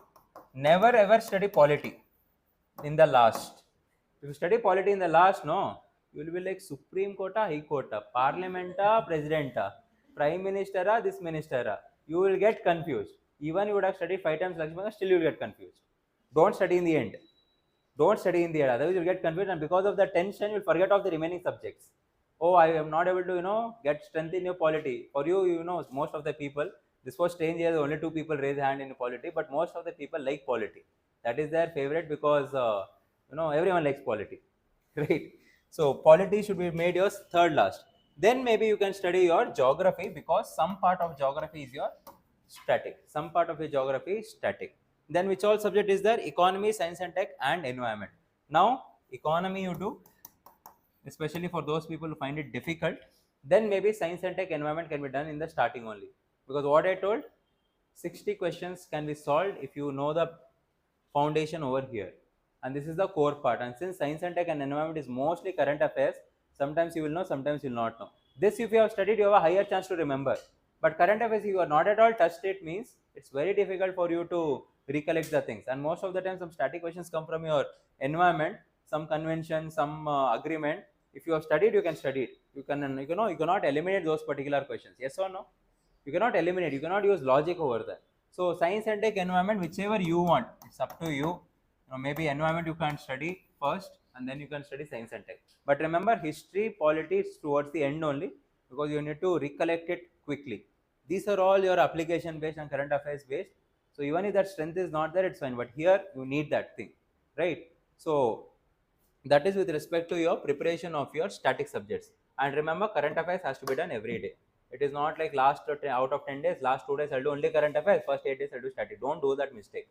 Never ever study polity in the last. If you study polity in the last, you will be like Supreme Court, High Court, Parliament, President, Prime Minister, this Minister. You will get confused. Even you would have studied 5 times Lakshmana, still you will get confused. Don't study in the end. Don't study in the end, otherwise you will get confused, and because of the tension, you will forget of the remaining subjects. Oh, I am not able to, get strength in your polity. For you, most of the people, this was strange here, only 2 people raise hand in polity, but most of the people like polity. That is their favorite because, everyone likes polity, right? So polity should be made your third last. Then maybe you can study your geography, because some part of geography is your static. Some part of your geography is static. Then which all subject is there? Economy, science and tech and environment. Now, economy you do, especially for those people who find it difficult. then maybe science and tech environment can be done in the starting only, because what I told, 60 questions can be solved if you know the foundation over here, and this is the core part. And since science and tech and environment is mostly current affairs, sometimes you will know, sometimes you will not know. This if you have studied, you have a higher chance to remember, but current affairs, you are not at all touched it, means it's very difficult for you to recollect the things. And most of the time some static questions come from your environment, some convention, some agreement. If you have studied, you can study it. You cannot eliminate those particular questions, yes or no? You cannot eliminate, you cannot use logic over there. So science and tech environment, whichever you want, it's up to you. Maybe environment you can study first and then you can study science and tech. But remember, history, politics towards the end only, because you need to recollect it quickly. These are all your application based and current affairs based. So even if that strength is not there, it's fine. But here you need that thing, right? So that is with respect to your preparation of your static subjects. And remember, current affairs has to be done every day. It is not like last out of 10 days, last 2 days I'll do only current affairs, first 8 days I'll do static. Don't do that mistake.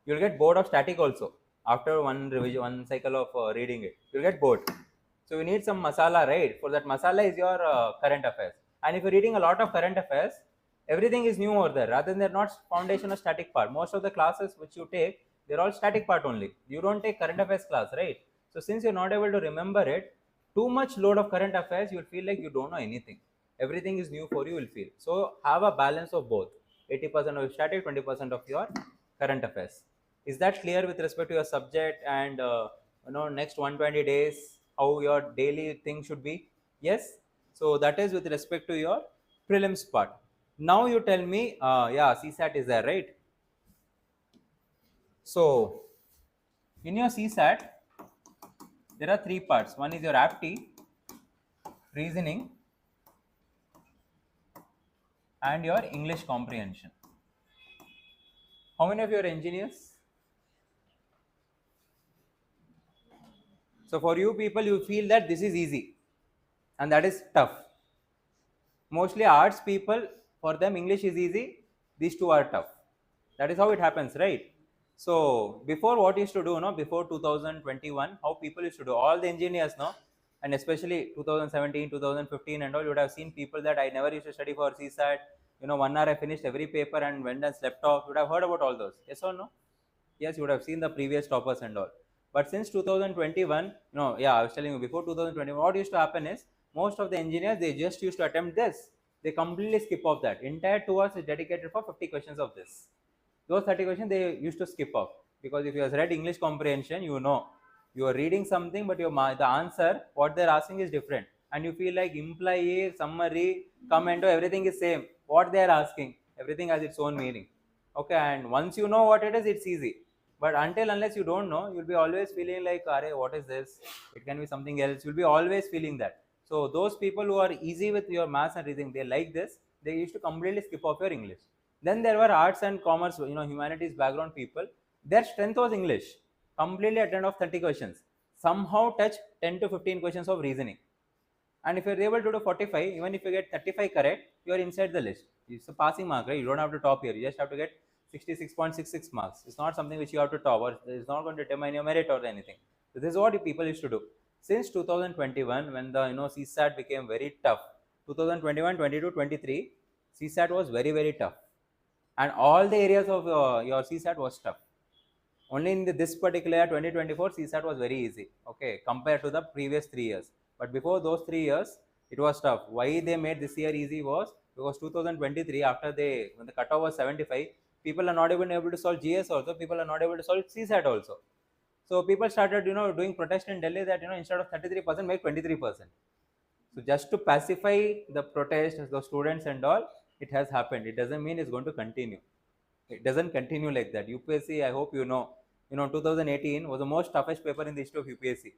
You'll get bored of static also. After one revision, one cycle of reading it, you'll get bored. So you need some masala, right? For that masala is your current affairs. And if you're reading a lot of current affairs, everything is new over there. Rather than they're not foundation or static part. Most of the classes which you take, they're all static part only. You don't take current affairs class, right? So since you're not able to remember it, too much load of current affairs, you'll feel like you don't know anything. Everything is new for you, will feel. So have a balance of both. 80% of static, 20% of your current affairs. Is that clear with respect to your subject and next 120 days, how your daily thing should be? Yes. So that is with respect to your prelims part. Now you tell me, yeah, CSAT is there, right? So in your CSAT, there are 3 parts. One is your apti, reasoning, and your English comprehension. How many of you are engineers? So for you people, you feel that this is easy and that is tough. Mostly arts people, for them English is easy, these two are tough. That is how it happens, right? So before, what used to do, before 2021, how people used to do, all the engineers, and especially 2017, 2015 and all, you would have seen people that I never used to study for CSAT, 1 hour I finished every paper and went and slept off. You would have heard about all those, yes or no? Yes, you would have seen the previous toppers and all. But since 2021, I was telling you, before 2021, what used to happen is, most of the engineers, they just used to attempt this. They completely skip off that. Entire 2 hours is dedicated for 50 questions of this. Those 30 questions they used to skip off, because if you have read English comprehension, you are reading something, but the answer, what they're asking is different. And you feel like imply, summary, comment, everything is same. What they are asking, everything has its own meaning. Okay, and once you know what it is, it's easy. But unless you don't know, you'll be always feeling like, what is this? It can be something else. You'll be always feeling that. So those people who are easy with your maths and reasoning, they like this, they used to completely skip off your English. Then there were arts and commerce, humanities background people. Their strength was English. Completely attend of 30 questions. Somehow touch 10 to 15 questions of reasoning. And if you're able to do 45, even if you get 35 correct, you are inside the list. It's a passing mark, right? You don't have to top here. You just have to get 66.66 marks. It's not something which you have to top, or it's not going to determine your merit or anything. So this is what people used to do. Since 2021, when the CSAT became very tough, 2021, 22, 23, CSAT was very, very tough. And all the areas of your CSAT was tough. Only in this particular year, 2024, CSAT was very easy, okay, compared to the previous 3 years. But before those 3 years, it was tough. Why they made this year easy was because 2023, when the cutoff was 75, people are not even able to solve GS also, people are not able to solve CSAT also. So people started, doing protest in Delhi that, instead of 33%, make 23%. So just to pacify the protest, the students and all, it has happened. It doesn't mean it's going to continue. It doesn't continue like that. UPSC, I hope you know, 2018 was the most toughest paper in the history of UPSC.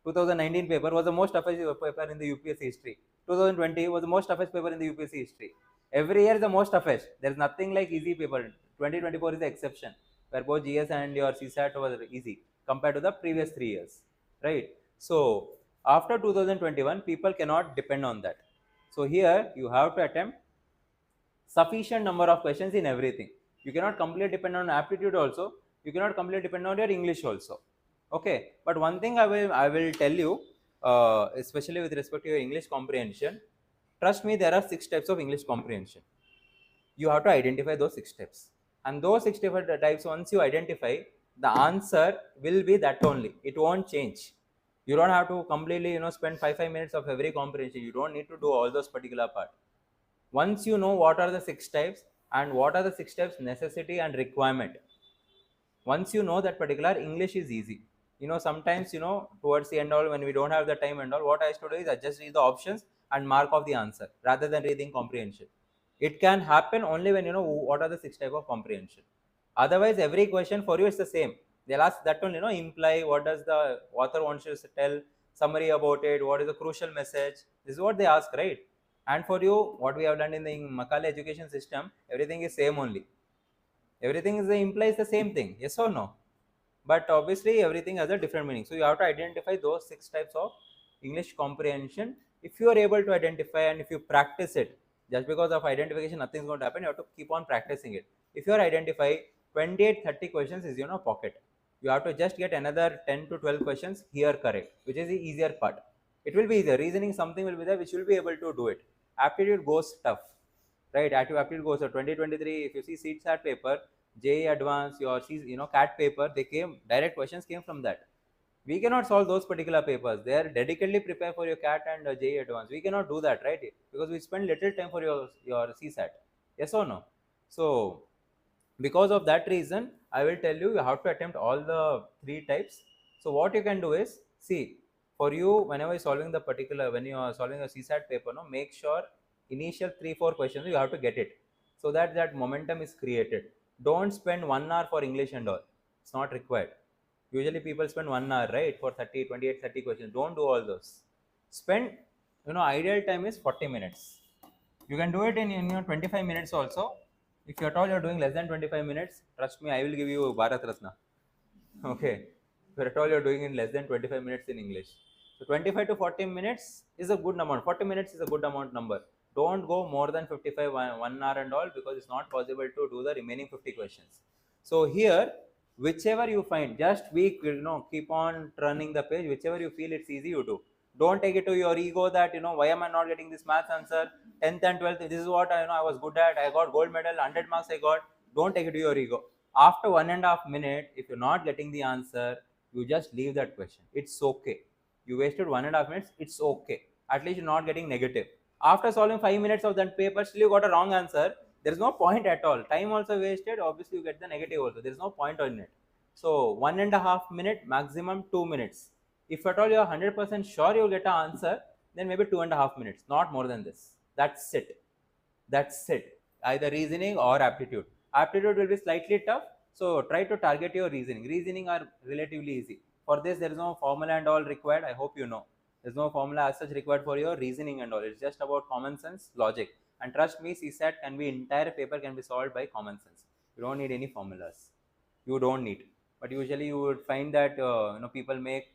2019 paper was the most toughest paper in the UPSC history. 2020 was the most toughest paper in the UPSC history. Every year is the most toughest. There is nothing like easy paper. 2024 is the exception, where both GS and your CSAT was easy compared to the previous 3 years, right? So after 2021, people cannot depend on that. So here you have to attempt sufficient number of questions in everything. You cannot completely depend on aptitude also. You cannot completely depend on your English also. Okay, but one thing I will tell you, especially with respect to your English comprehension, Trust me, there are 6 types of English comprehension. You have to identify those 6 steps, and those 6 different types, once you identify, the answer will be that only. It won't change. You don't have to completely spend 5 minutes of every comprehension. You don't need to do all those particular part. Once you know what are the 6 types and what are the 6 types necessity and requirement, once you know that particular, English is easy. Sometimes towards the end all, when we don't have the time and all, what I used to do is I just read the options and mark off the answer rather than reading comprehension. It can happen only when you know what are the 6 type of comprehension. Otherwise, every question for you is the same. They'll ask that one, imply, what does the author wants you to tell, summary about it, what is the crucial message. This is what they ask, right? And for you, what we have done in the Macaulay education system, everything is same only. Everything is implies the same thing, yes or no? But obviously everything has a different meaning. So you have to identify those 6 types of English comprehension. If you are able to identify and if you practice it, just because of identification nothing is going to happen, you have to keep on practicing it. If you are identify 28-30 questions is pocket, you have to just get another 10 to 12 questions here correct, which is the easier part. It will be easier. Reasoning something will be there which will be able to do it. Aptitude goes tough, right? Aptitude goes. So 2023, if you see CSAT paper, JEE Advanced, your CAT paper, they came, direct questions came from that. We cannot solve those particular papers. They are dedicatedly prepared for your CAT and JEE Advanced. We cannot do that, right? Because we spend little time for your CSAT. Yes or no? So because of that reason, I will tell you have to attempt all the 3 types. So what you can do is, see, for you, whenever you're solving the particular, when you are solving a CSAT paper, no, make sure initial 3-4 questions you have to get it, so that that momentum is created. Don't spend 1 hour for English and all. It's not required. Usually people spend 1 hour, right, for 30, 28, 30 questions. Don't do all those. Spend, ideal time is 40 minutes. You can do it in 25 minutes also. If you at all you're doing less than 25 minutes, trust me, I will give you Bharat Ratna. Okay. If at all you're doing in less than 25 minutes in English. So 25 to 40 minutes is a good amount. 40 minutes is a good amount number. Don't go more than 55, 1 hour and all, because it's not possible to do the remaining 50 questions. So here, whichever you find, just keep on turning the page, whichever you feel it's easy, you do. Don't take it to your ego that, why am I not getting this maths answer? 10th and 12th, this is what I was good at. I got gold medal, 100 marks I got. Don't take it to your ego. After 1.5 minutes, if you're not getting the answer, you just leave that question. It's okay. You wasted 1.5 minutes. It's okay. At least you're not getting negative. After solving 5 minutes of that paper, still you got a wrong answer. There is no point at all. Time also wasted. Obviously, you get the negative also. There is no point on it. So 1.5 minutes, maximum 2 minutes. If at all you are 100% sure you will get an answer, then maybe 2.5 minutes, not more than this. That's it. That's it. Either reasoning or aptitude. Aptitude will be slightly tough, so try to target your reasoning. Reasoning are relatively easy. For this, there is no formula and all required. I hope you know. There's no formula as such required for your reasoning and all. It's just about common sense, logic. And trust me, CSAT can be, entire paper can be solved by common sense. You don't need any formulas. You don't need. But usually you would find that people make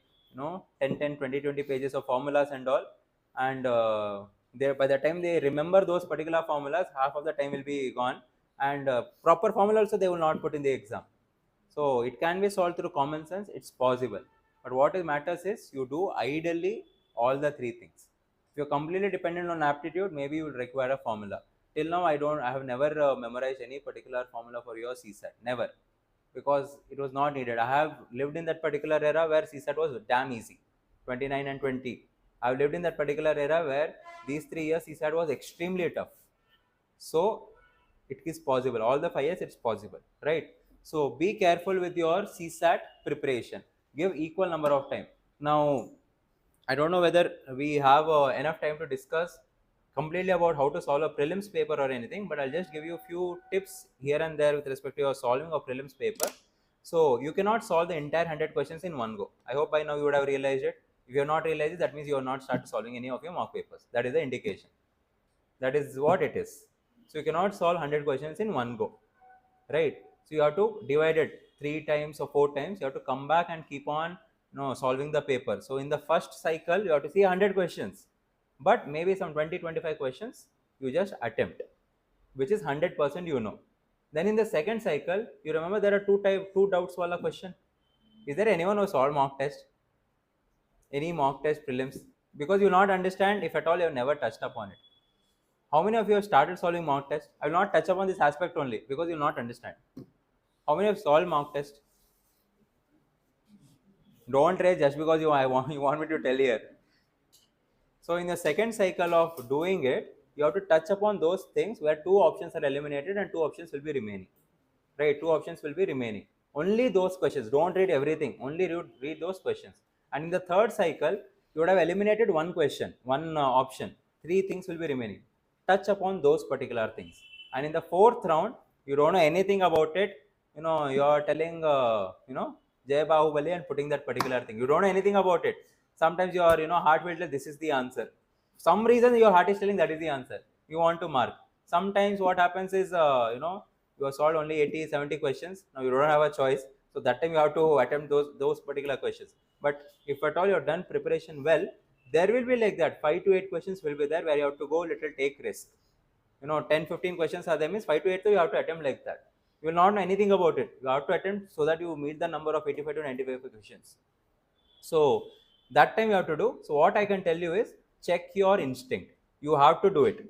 10, 20 pages of formulas and all, and by the time they remember those particular formulas, half of the time will be gone, and proper formula also they will not put in the exam. So it can be solved through common sense. It's possible, but what matters is you do ideally all the 3 things. If you're completely dependent on aptitude, maybe you will require a formula. Till now, I have never memorized any particular formula for your CSAT. Never. Because it was not needed. I have lived in that particular era where CSAT was damn easy, 29 and 20. I have lived in that particular era where these 3 years CSAT was extremely tough. So it is possible. All the 5 years it's possible, right? So be careful with your CSAT preparation. Give equal number of time. Now, I don't know whether we have enough time to discuss completely about how to solve a prelims paper or anything, but I'll just give you a few tips here and there with respect to your solving a prelims paper. So you cannot solve the entire 100 questions in one go. I hope by now you would have realized it. If you have not realized it, that means you have not started solving any of your mock papers. That is the indication. That is what it is. So you cannot solve 100 questions in one go, right? So you have to divide it 3 times or 4 times. You have to come back and keep on solving the paper. So in the first cycle, you have to see 100 questions, but maybe some 20-25 questions you just attempt, which is 100% . Then in the second cycle, you remember there are two doubts wala question. Is there anyone who solved mock test? Any mock test prelims? Because you will not understand if at all you have never touched upon it. How many of you have started solving mock test? I will not touch upon this aspect only because you will not understand. How many have solved mock test? Don't raise just because you want me to tell here. So in the second cycle of doing it, you have to touch upon those things where two options are eliminated and two options will be remaining. Right, two options will be remaining. Only those questions. Don't read everything. Only read those questions. And in the third cycle, you would have eliminated one question, one option. Three things will be remaining. Touch upon those particular things. And in the fourth round, you don't know anything about it. You are telling, Jai Bahubali and putting that particular thing. You don't know anything about it. Sometimes your, heart will tell this is the answer. Some reason your heart is telling that is the answer. You want to mark. Sometimes what happens is, you have solved only 80, 70 questions. Now you don't have a choice. So that time you have to attempt those particular questions. But if at all you have done preparation well, there will be like that 5 to 8 questions will be there where you have to go little take risk. 10, 15 questions are there, means 5 to 8 so you have to attempt like that. You will not know anything about it. You have to attempt so that you meet the number of 85 to 95 questions. So that time you have to do. So what I can tell you is check your instinct. You have to do it.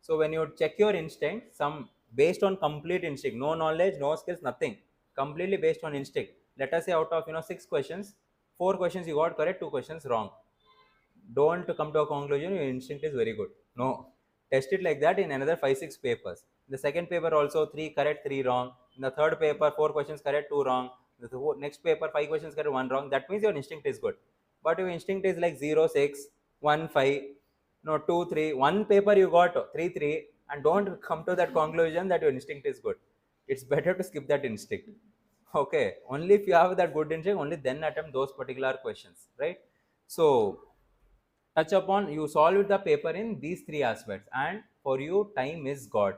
So when you check your instinct, some based on complete instinct, no knowledge, no skills, nothing, completely based on instinct. Let us say out of 6 questions, 4 questions you got correct, 2 questions wrong. Don't come to a conclusion your instinct is very good. No, test it like that in another 5-6 papers. The second paper also 3 correct, 3 wrong. In the third paper 4 questions correct, 2 wrong. The next paper 5 questions correct, 1 wrong. That means your instinct is good. But your instinct is like 0, 6, 1, 5, 2, 3. One paper you got 3, 3, and don't come to that conclusion that your instinct is good. It's better to skip that instinct. Okay, only if you have that good instinct, only then attempt those particular questions, right? So touch upon, you solve the paper in these 3 aspects, and for you time is god.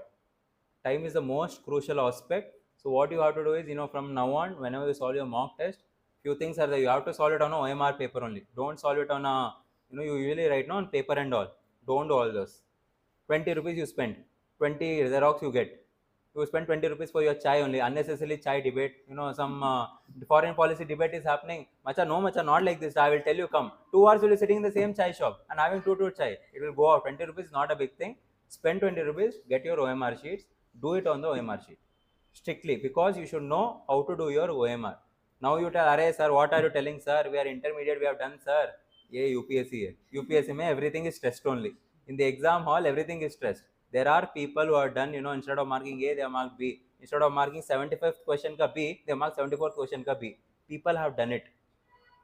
Time is the most crucial aspect. So what you have to do is, from now on, whenever you solve your mock test, few things are there. You have to solve it on a OMR paper only. Don't solve it on a, you usually write on paper and all. Don't do all those. 20 rupees you spend, 20 Xerox you get. You spend 20 rupees for your chai only, unnecessarily chai debate. Some foreign policy debate is happening. Macha, no, macha, not like this. I will tell you, come. 2 hours you'll be sitting in the same chai shop and having two chai. It will go out. 20 rupees is not a big thing. Spend 20 rupees, get your OMR sheets, do it on the OMR sheet. Strictly, because you should know how to do your OMR. Now you tell, Arey, sir, what are you telling, sir? We are intermediate, we have done, sir. Yeah, UPSC. UPSC, everything is stressed only. In the exam hall, everything is stressed. There are people who are done, instead of marking A, they have marked B. Instead of marking 75th question ka B, they mark 74th question ka B. People have done it.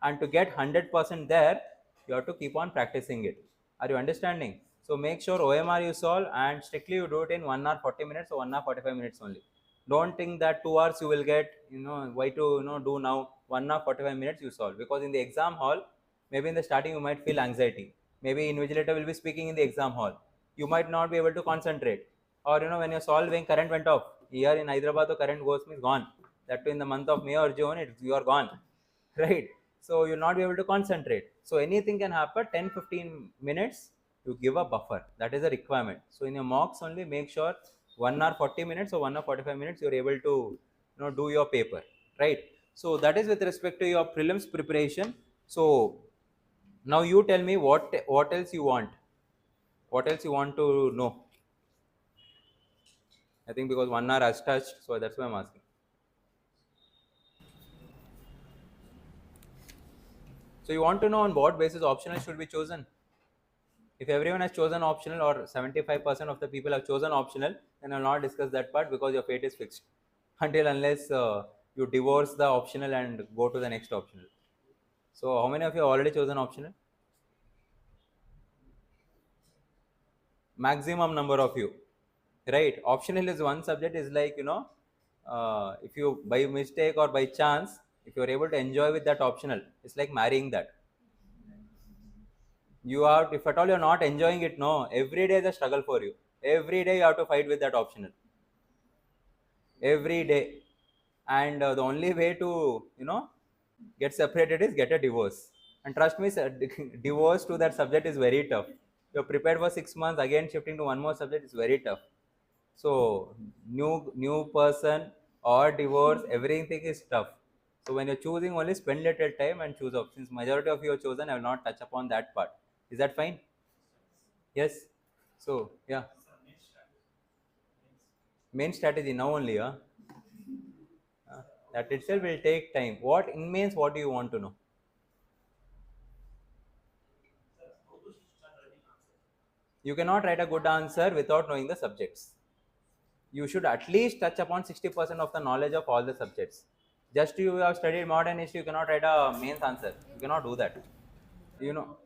And to get 100% there, you have to keep on practicing it. Are you understanding? So make sure OMR you solve, and strictly you do it in 1 hour 40 minutes or 1 hour 45 minutes only. Don't think that 2 hours you will get, why to, do now. 1 hour 45 minutes you solve, because in the exam hall, maybe in the starting you might feel anxiety. Maybe invigilator will be speaking in the exam hall. You might not be able to concentrate. Or, when you're solving, current went off. Here in Hyderabad, the current goes means gone. That too in the month of May or June, you are gone. Right? So you'll not be able to concentrate. So anything can happen. 10-15 minutes you give a buffer. That is a requirement. So in your mocks only, make sure 1 hour 40 minutes or 1 hour 45 minutes you're able to do your paper, right? So that is with respect to your prelims preparation. So now you tell me what else you want. What else you want to know? I think because 1 hour has touched, so that's why I'm asking. So you want to know on what basis optional should be chosen? If everyone has chosen optional, or 75% of the people have chosen optional, then I'll not discuss that part, because your fate is fixed until unless you divorce the optional and go to the next optional. So how many of you have already chosen optional? Maximum number of you, right? Optional is one subject, is like, if you by mistake or by chance, if you are able to enjoy with that optional, it's like marrying that. You are, if at all you're not enjoying it, no, every day is a struggle for you. Every day you have to fight with that optional. Every day. And the only way to, get separated is get a divorce. And trust me, divorce to that subject is very tough. You're prepared for 6 months, again shifting to one more subject is very tough. So new person or divorce, everything is tough. So when you're choosing, only spend little time and choose options. Majority of you have chosen, I will not touch upon that part. Is that fine? Yes. So yeah. Main strategy now only, that itself will take time. What in mains, what do you want to know? You cannot write a good answer without knowing the subjects. You should at least touch upon 60% of the knowledge of all the subjects. Just you have studied modern history, you cannot write a mains answer. You cannot do that. You know,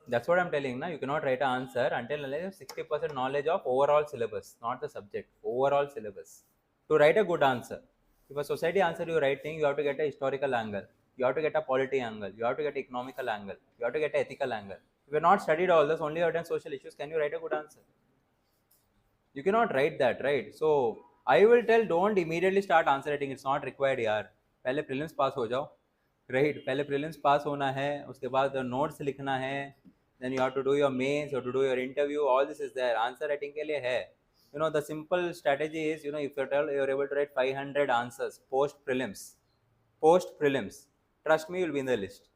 that's what I'm telling. Now you cannot write an answer until you have 60% knowledge of overall syllabus, not the subject. Overall syllabus. To write a good answer, if a society answer you're writing, you have to get a historical angle. You have to get a polity angle. You have to get economical angle. You have to get an ethical angle. If you're not studied all this, only you have done social issues, can you write a good answer? You cannot write that, right? So I will tell, don't immediately start answer writing. It's not required यार. पहले prelims pass हो जाओ, right? पहले prelims pass होना है, उसके बाद notes लिखना है, then you have to do your mains, you have to do your interview. All this is there. Answer writing के लिए है. You know, the simple strategy is, you know, if you're able to write 500 answers post prelims, trust me, you'll be in the list.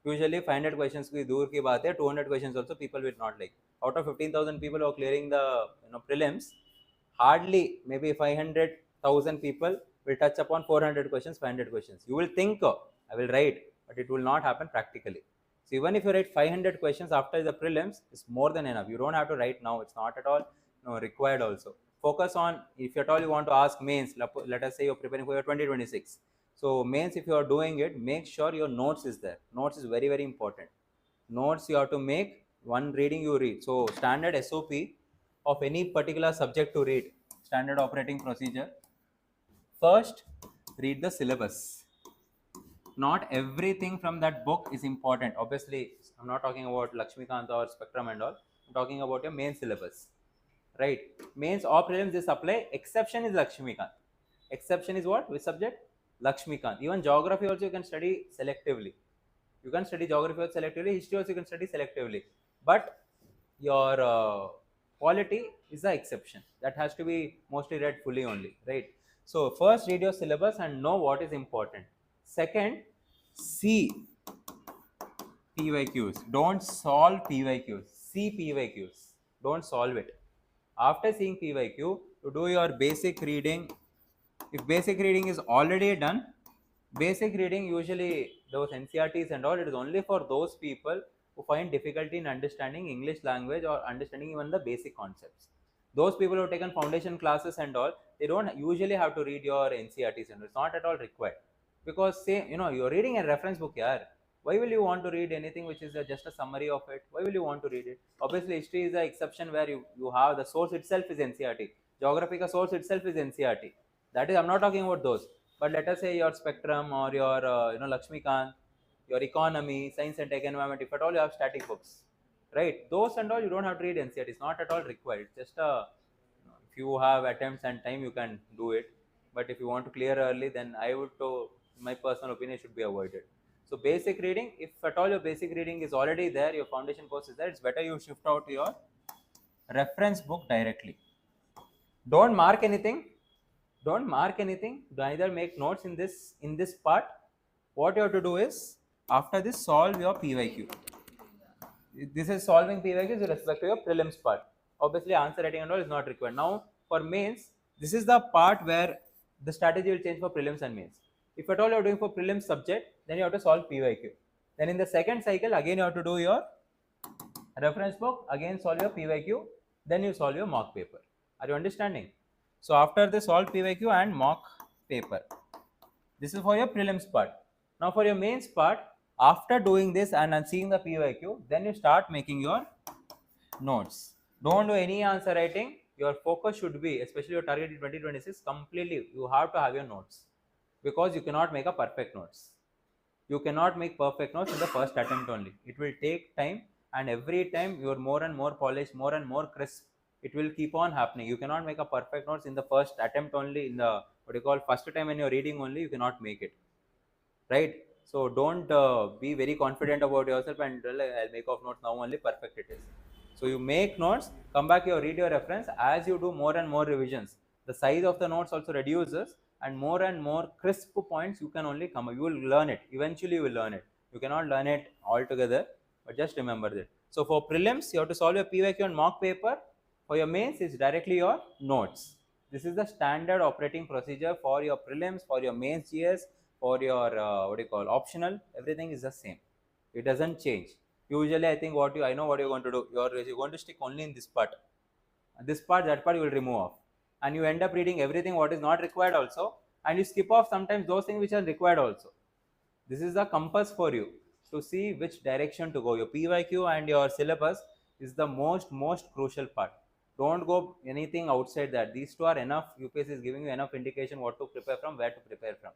Usually 500 questions की दूर की बात है, 200 questions also people will not like. Out of 15,000 people who are clearing the prelims, hardly maybe 500,000 people will touch upon 400 questions, 500 questions. You will think, I will write, but it will not happen practically. So even if you write 500 questions after the prelims, it's more than enough. You don't have to write now. It's not at all required also. Focus on, if at all you want to ask mains, let us say you're preparing for your 2026. So mains, if you are doing it, make sure your notes is there. Notes is very, very important. Notes you have to make, one reading you read. So standard SOP of any particular subject to read, standard operating procedure. First, read the syllabus. Not everything from that book is important. Obviously, I'm not talking about Lakshmikant or Spectrum and all. I'm talking about your main syllabus, right? Mains or prelims, this apply. Exception is Lakshmikant. Exception is what? Which subject? Lakshmikant. Even geography also you can study selectively. You can study geography also selectively. History also you can study selectively. But your quality is the exception. That has to be mostly read fully only, right? So first read your syllabus and know what is important. Second, see PYQs. Don't solve PYQs. See PYQs. Don't solve it. After seeing PYQ, you do your basic reading. If basic reading is already done, basic reading usually those NCRTs and all, it is only for those people who find difficulty in understanding English language or understanding even the basic concepts. Those people who have taken foundation classes and all, they don't usually have to read your NCRTs and it's not at all required. Because say, you're reading a reference book, yaar. Why will you want to read anything which is just a summary of it? Why will you want to read it? Obviously, history is the exception where you have the source itself is NCRT. Geography ka source itself is NCRT. That is, I'm not talking about those. But let us say your Spectrum or your Lakshmikant, your economy, science and tech, environment, if at all you have static books, right? Those and all you don't have to read NCRT. It's not at all required. It's just if you have attempts and time, you can do it. But if you want to clear early, then I would, my personal opinion, should be avoided. So basic reading, if at all your basic reading is already there, your foundation course is there, it's better you shift out your reference book directly. Don't mark anything. Don't mark anything. Neither make notes in this part. What you have to do is, after this, solve your PYQ. This is solving PYQs with respect to your prelims part. Obviously, answer writing and all is not required. Now, for mains, this is the part where the strategy will change for prelims and mains. If at all you are doing for prelims subject, then you have to solve PYQ. Then in the second cycle, again you have to do your reference book, again solve your PYQ, then you solve your mock paper. Are you understanding? So after this, solve PYQ and mock paper. This is for your prelims part. Now for your mains part, after doing this and seeing the PYQ, then you start making your notes. Don't do any answer writing. Your focus should be, especially your target in 2026, completely you have to have your notes, because you cannot make a perfect notes. You cannot make perfect notes in the first attempt only. It will take time, and every time you are more and more polished, more and more crisp. It will keep on happening. You cannot make a perfect notes in the first attempt only, in the first time when you're reading only, you cannot make it, right? So don't be very confident about yourself and I'll make off notes now only, perfect it is. So you make notes, come back, you read your reference. As you do more and more revisions, the size of the notes also reduces, and more crisp points you can only come. You will learn it. Eventually you will learn it. You cannot learn it altogether, but just remember that. So for prelims, you have to solve your PYQ and mock paper. For your mains, it's directly your notes. This is the standard operating procedure for your prelims, for your mains GS, for your optional. Everything is the same. It doesn't change. Usually, I think I know what you're going to do. You're going to stick only in this part. That part you will remove off, and you end up reading everything what is not required also, and you skip off sometimes those things which are required also. This is the compass for you to see which direction to go. Your PYQ and your syllabus is the most crucial part. Don't go anything outside that. These two are enough. UPSC is giving you enough indication what to prepare from, where to prepare from,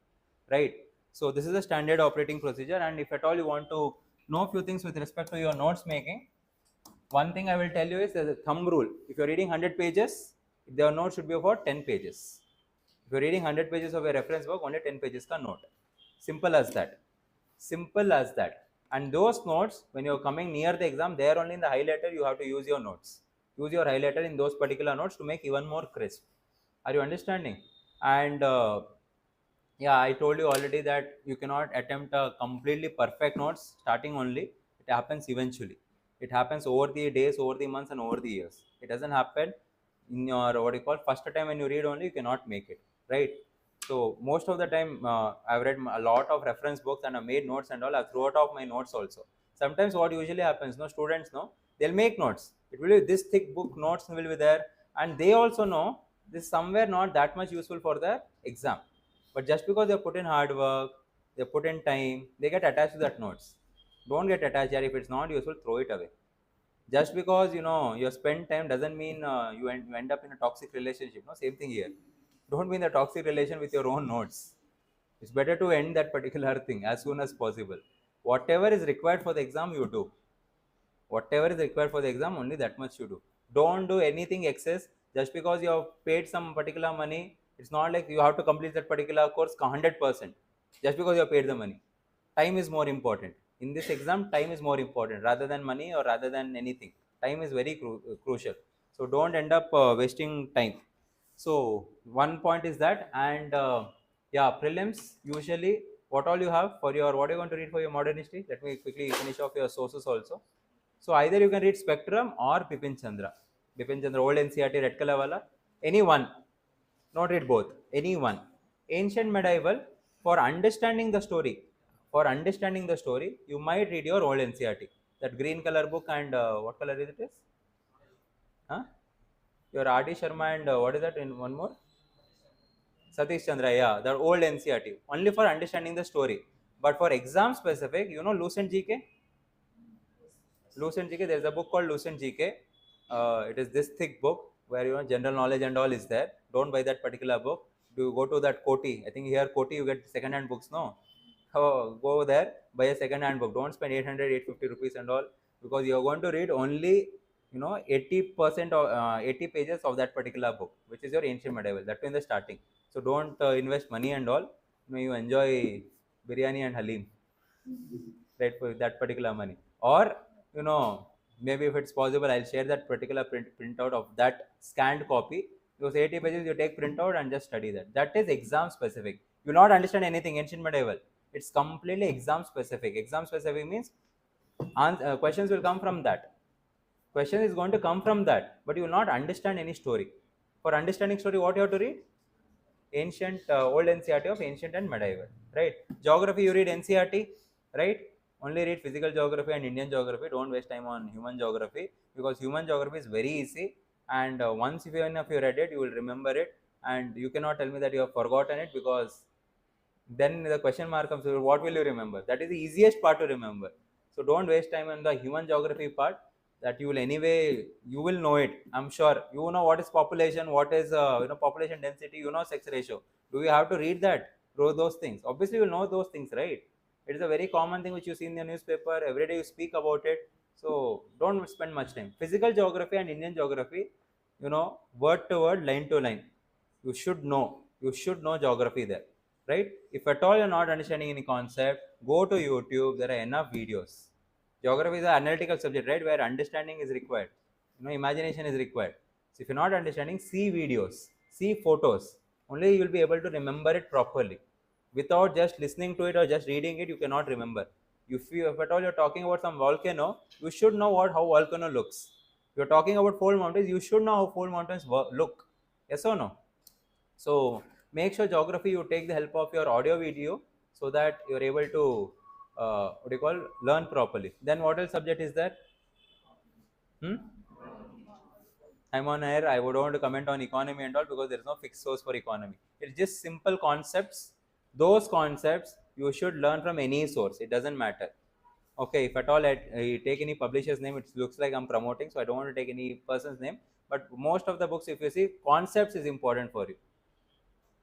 right? So this is a standard operating procedure, and if at all you want to know few things with respect to your notes making, one thing I will tell you is there's a thumb rule. If you're reading 100 pages, your note should be about 10 pages. If you're reading 100 pages of a reference book, only 10 pages ka note. Simple as that. Simple as that. And those notes, when you're coming near the exam, there only in the highlighter, you have to use your notes. Use your highlighter in those particular notes to make even more crisp. Are you understanding? And yeah, I told you already that you cannot attempt a completely perfect notes starting only. It happens eventually. It happens over the days, over the months, and over the years. It doesn't happen in your first time when you read only. You cannot make it, right? So most of the time, I've read a lot of reference books and I've made notes and all. I've thrown out my notes also. Sometimes what usually happens, students know, they'll make notes. It will be this thick book, notes will be there, and they also know this somewhere not that much useful for the exam. But just because they put in hard work, they put in time, they get attached to that notes. Don't get attached here. If it's not useful, throw it away. Just because you spend time doesn't mean you end up in a toxic relationship. No, same thing here. Don't be in a toxic relation with your own notes. It's better to end that particular thing as soon as possible. Whatever is required for the exam, you do. Whatever is required for the exam, only that much you do. Don't do anything excess just because you have paid some particular money. It's not like you have to complete that particular course 100% just because you have paid the money. Time is more important. In this exam, time is more important rather than money or rather than anything. Time is very crucial. So don't end up wasting time. So one point is that, and yeah, prelims usually what all you have for your, what are you going to read for your modern history? Let me quickly finish off your sources also. So either you can read Spectrum or Bipin Chandra. Bipin Chandra, old NCERT, red color wala. Any one. Not read both. Any one. Ancient medieval, for understanding the story. For understanding the story, you might read your old NCERT. That green color book, and what color is it? Huh? Your R.D. Sharma and what is that in one more? Satish Chandra, yeah, the old NCERT. Only for understanding the story. But for exam specific, Lucent GK? Lucent GK, there's a book called Lucent GK. It is this thick book where general knowledge and all is there. Don't buy that particular book. Do go to that Koti. I think here Koti you get second-hand books, no? Go there, buy a second-hand book. Don't spend 800, 850 rupees and all, because you're going to read only 80% or 80 pages of that particular book, which is your ancient medieval. That in the starting. So don't invest money and all. You enjoy biryani and halim, right, for that particular money. Or maybe if it's possible, I'll share that particular printout of that scanned copy. Those 80 pages you take printout and just study that. That is exam specific. You not understand anything ancient medieval. It's completely exam specific. Exam specific means questions will come from that. Question is going to come from that, but you will not understand any story. For understanding story, what you have to read? Ancient, old NCERT of ancient and medieval, right? Geography, you read NCERT, right? Only read physical geography and Indian geography. Don't waste time on human geography, because human geography is very easy, and once if you read it, you will remember it, and you cannot tell me that you have forgotten it, because then the question mark comes, what will you remember? That is the easiest part to remember. So don't waste time on the human geography part. That you will anyway, you will know it, I'm sure. You know what is population, what is population density, sex ratio. Do you have to read that, those things? Obviously you will know those things, right? It is a very common thing which you see in the newspaper. Every day you speak about it. So don't spend much time. Physical geography and Indian geography, word to word, line to line. You should know geography there, right? If at all you're not understanding any concept, go to YouTube. There are enough videos. Geography is an analytical subject, right, where understanding is required. Imagination is required. So if you're not understanding, see videos, see photos. Only you will be able to remember it properly. Without just listening to it or just reading it, you cannot remember. If at all you're talking about some volcano, you should know how volcano looks. you're talking about fold mountains, you should know how fold mountains look. Yes or no? So make sure geography you take the help of your audio video so that you're able to what do you call, learn properly. Then what else subject is there? I'm on air. I would want to comment on economy and all because there is no fixed source for economy. It's just simple concepts. Those concepts you should learn from any source. It doesn't matter. Okay, if at all I take any publisher's name, it looks like I'm promoting, so I don't want to take any person's name. But most of the books, if you see, concepts is important for you.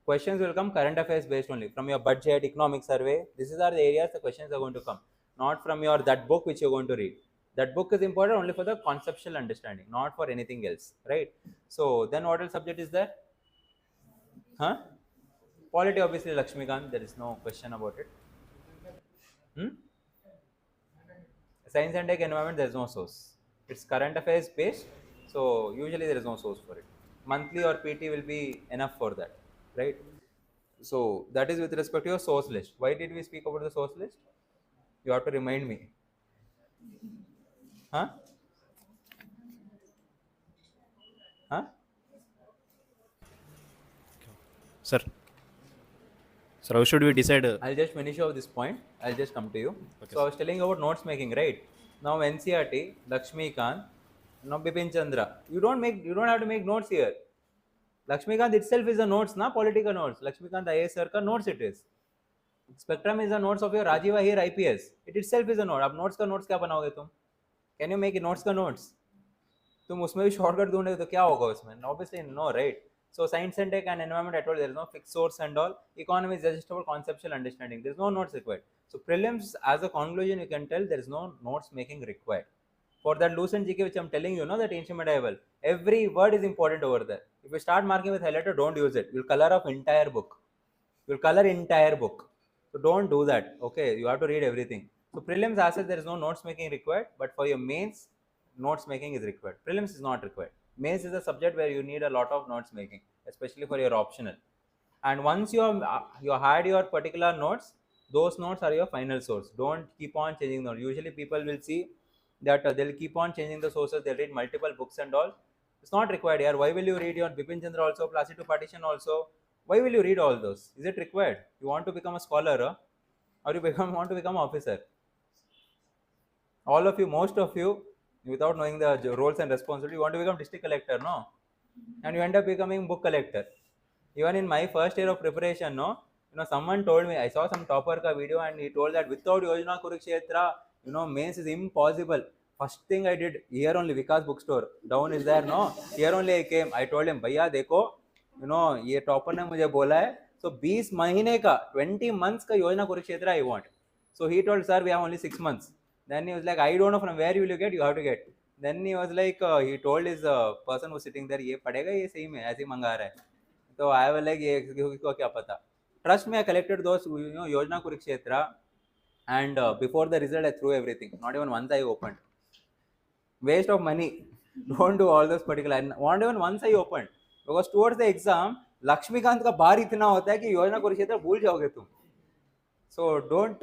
Questions will come current affairs based only from your budget, economic survey. These are the areas the questions are going to come, not from your that book which you're going to read. That book is important only for the conceptual understanding, not for anything else, right? So then what else subject is there? Huh? Polity, obviously Lakshmikant, there is no question about it. Science and tech environment, there is no source. It's current affairs based, so usually there is no source for it. Monthly or PT will be enough for that, right? So that is with respect to your source list. Why did we speak about the source list? You have to remind me. Huh? Huh? Sir. Sir, how should we decide? I'll just finish off this point. I'll just come to you. Okay, So I was telling about notes making, right? Now NCRT, Lakshmikant, now Bipin Chandra. You don't have to make notes here. Lakshmikant itself is a notes, na political notes. Lakshmikant IAS sir ka notes it is. Spectrum is the notes of your Rajiva here IPS. It itself is a note. अब notes का notes क्या बनाओगे तुम? Can you make notes का notes? तुम उसमें भी shortcut ढूंढोगे तो क्या होगा उसमें? Obviously no, right? So science and tech and environment, I told there is no fixed source and all. Economy is just about conceptual understanding. There is no notes required. So prelims, as a conclusion, you can tell there is no notes making required. For that Lucent GK which I'm telling you, that ancient medieval, every word is important over there. If you start marking with highlighter, don't use it. You'll color up entire book. You'll color entire book. So don't do that. Okay, you have to read everything. So prelims, as such, there is no notes making required, but for your mains, notes making is required. Prelims is not required. Mains is a subject where you need a lot of notes making, especially for your optional. And once you had your particular notes, those notes are your final source. Don't keep on changing notes. Usually people will see that they'll keep on changing the sources. They'll read multiple books and all. It's not required here. Why will you read your Bipin Chandra also, Placid to Partition also? Why will you read all those? Is it required? You want to become a scholar, or you want to become an officer? All of you, most of you, without knowing the roles and responsibility, you want to become district collector, no? And you end up becoming book collector. Even in my first year of preparation, someone told me, I saw some topper ka video and he told that without Yojana Kurukshetra, mains is impossible. First thing I did, here only Vikas bookstore, down is there, no? Here only I came, I told him, भैया देखो, ये topper ने मुझे बोला है, so 20 महीने का, 20 months का योजना Kurukshetra I want. So he told, sir, we have only 6 months. Then he was like, I don't know from where will you get, you have to get. Then he was like, he told his person who was sitting there, ये पड़ेगा ये सही में ऐसे ही मंगा रहा है. So I was like, ये किसको क्या पता. Trust me, I collected those Yojana Kurukshetra, and before the result I threw everything. Not even once I opened. Waste of money. Don't do all those particular. Not even once I opened. Because towards the exam, Lakshmikant का बार इतना होता है कि योजना कुरुक्षेत्र भूल जाओगे तुम. So don't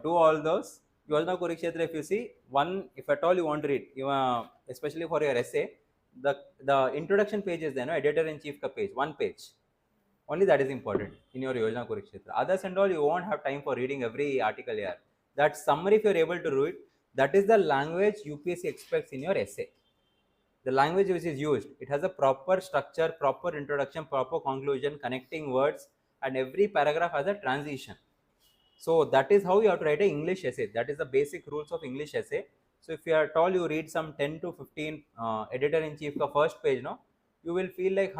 do all those. Yojana Kurukshetra, if you see, one, if at all you want to read, especially for your essay, the introduction page is there, editor-in-chief ka page, one page. Only that is important in your Yojana Kurukshetra. Others and all, you won't have time for reading every article here. That summary, if you are able to read, that is the language UPSC expects in your essay. The language which is used, it has a proper structure, proper introduction, proper conclusion, connecting words, and every paragraph has a transition. So that is how you have to write an English essay. That is the basic rules of English essay. So if you are told you read some 10 to 15 editor-in-chief ka first page, you will feel like,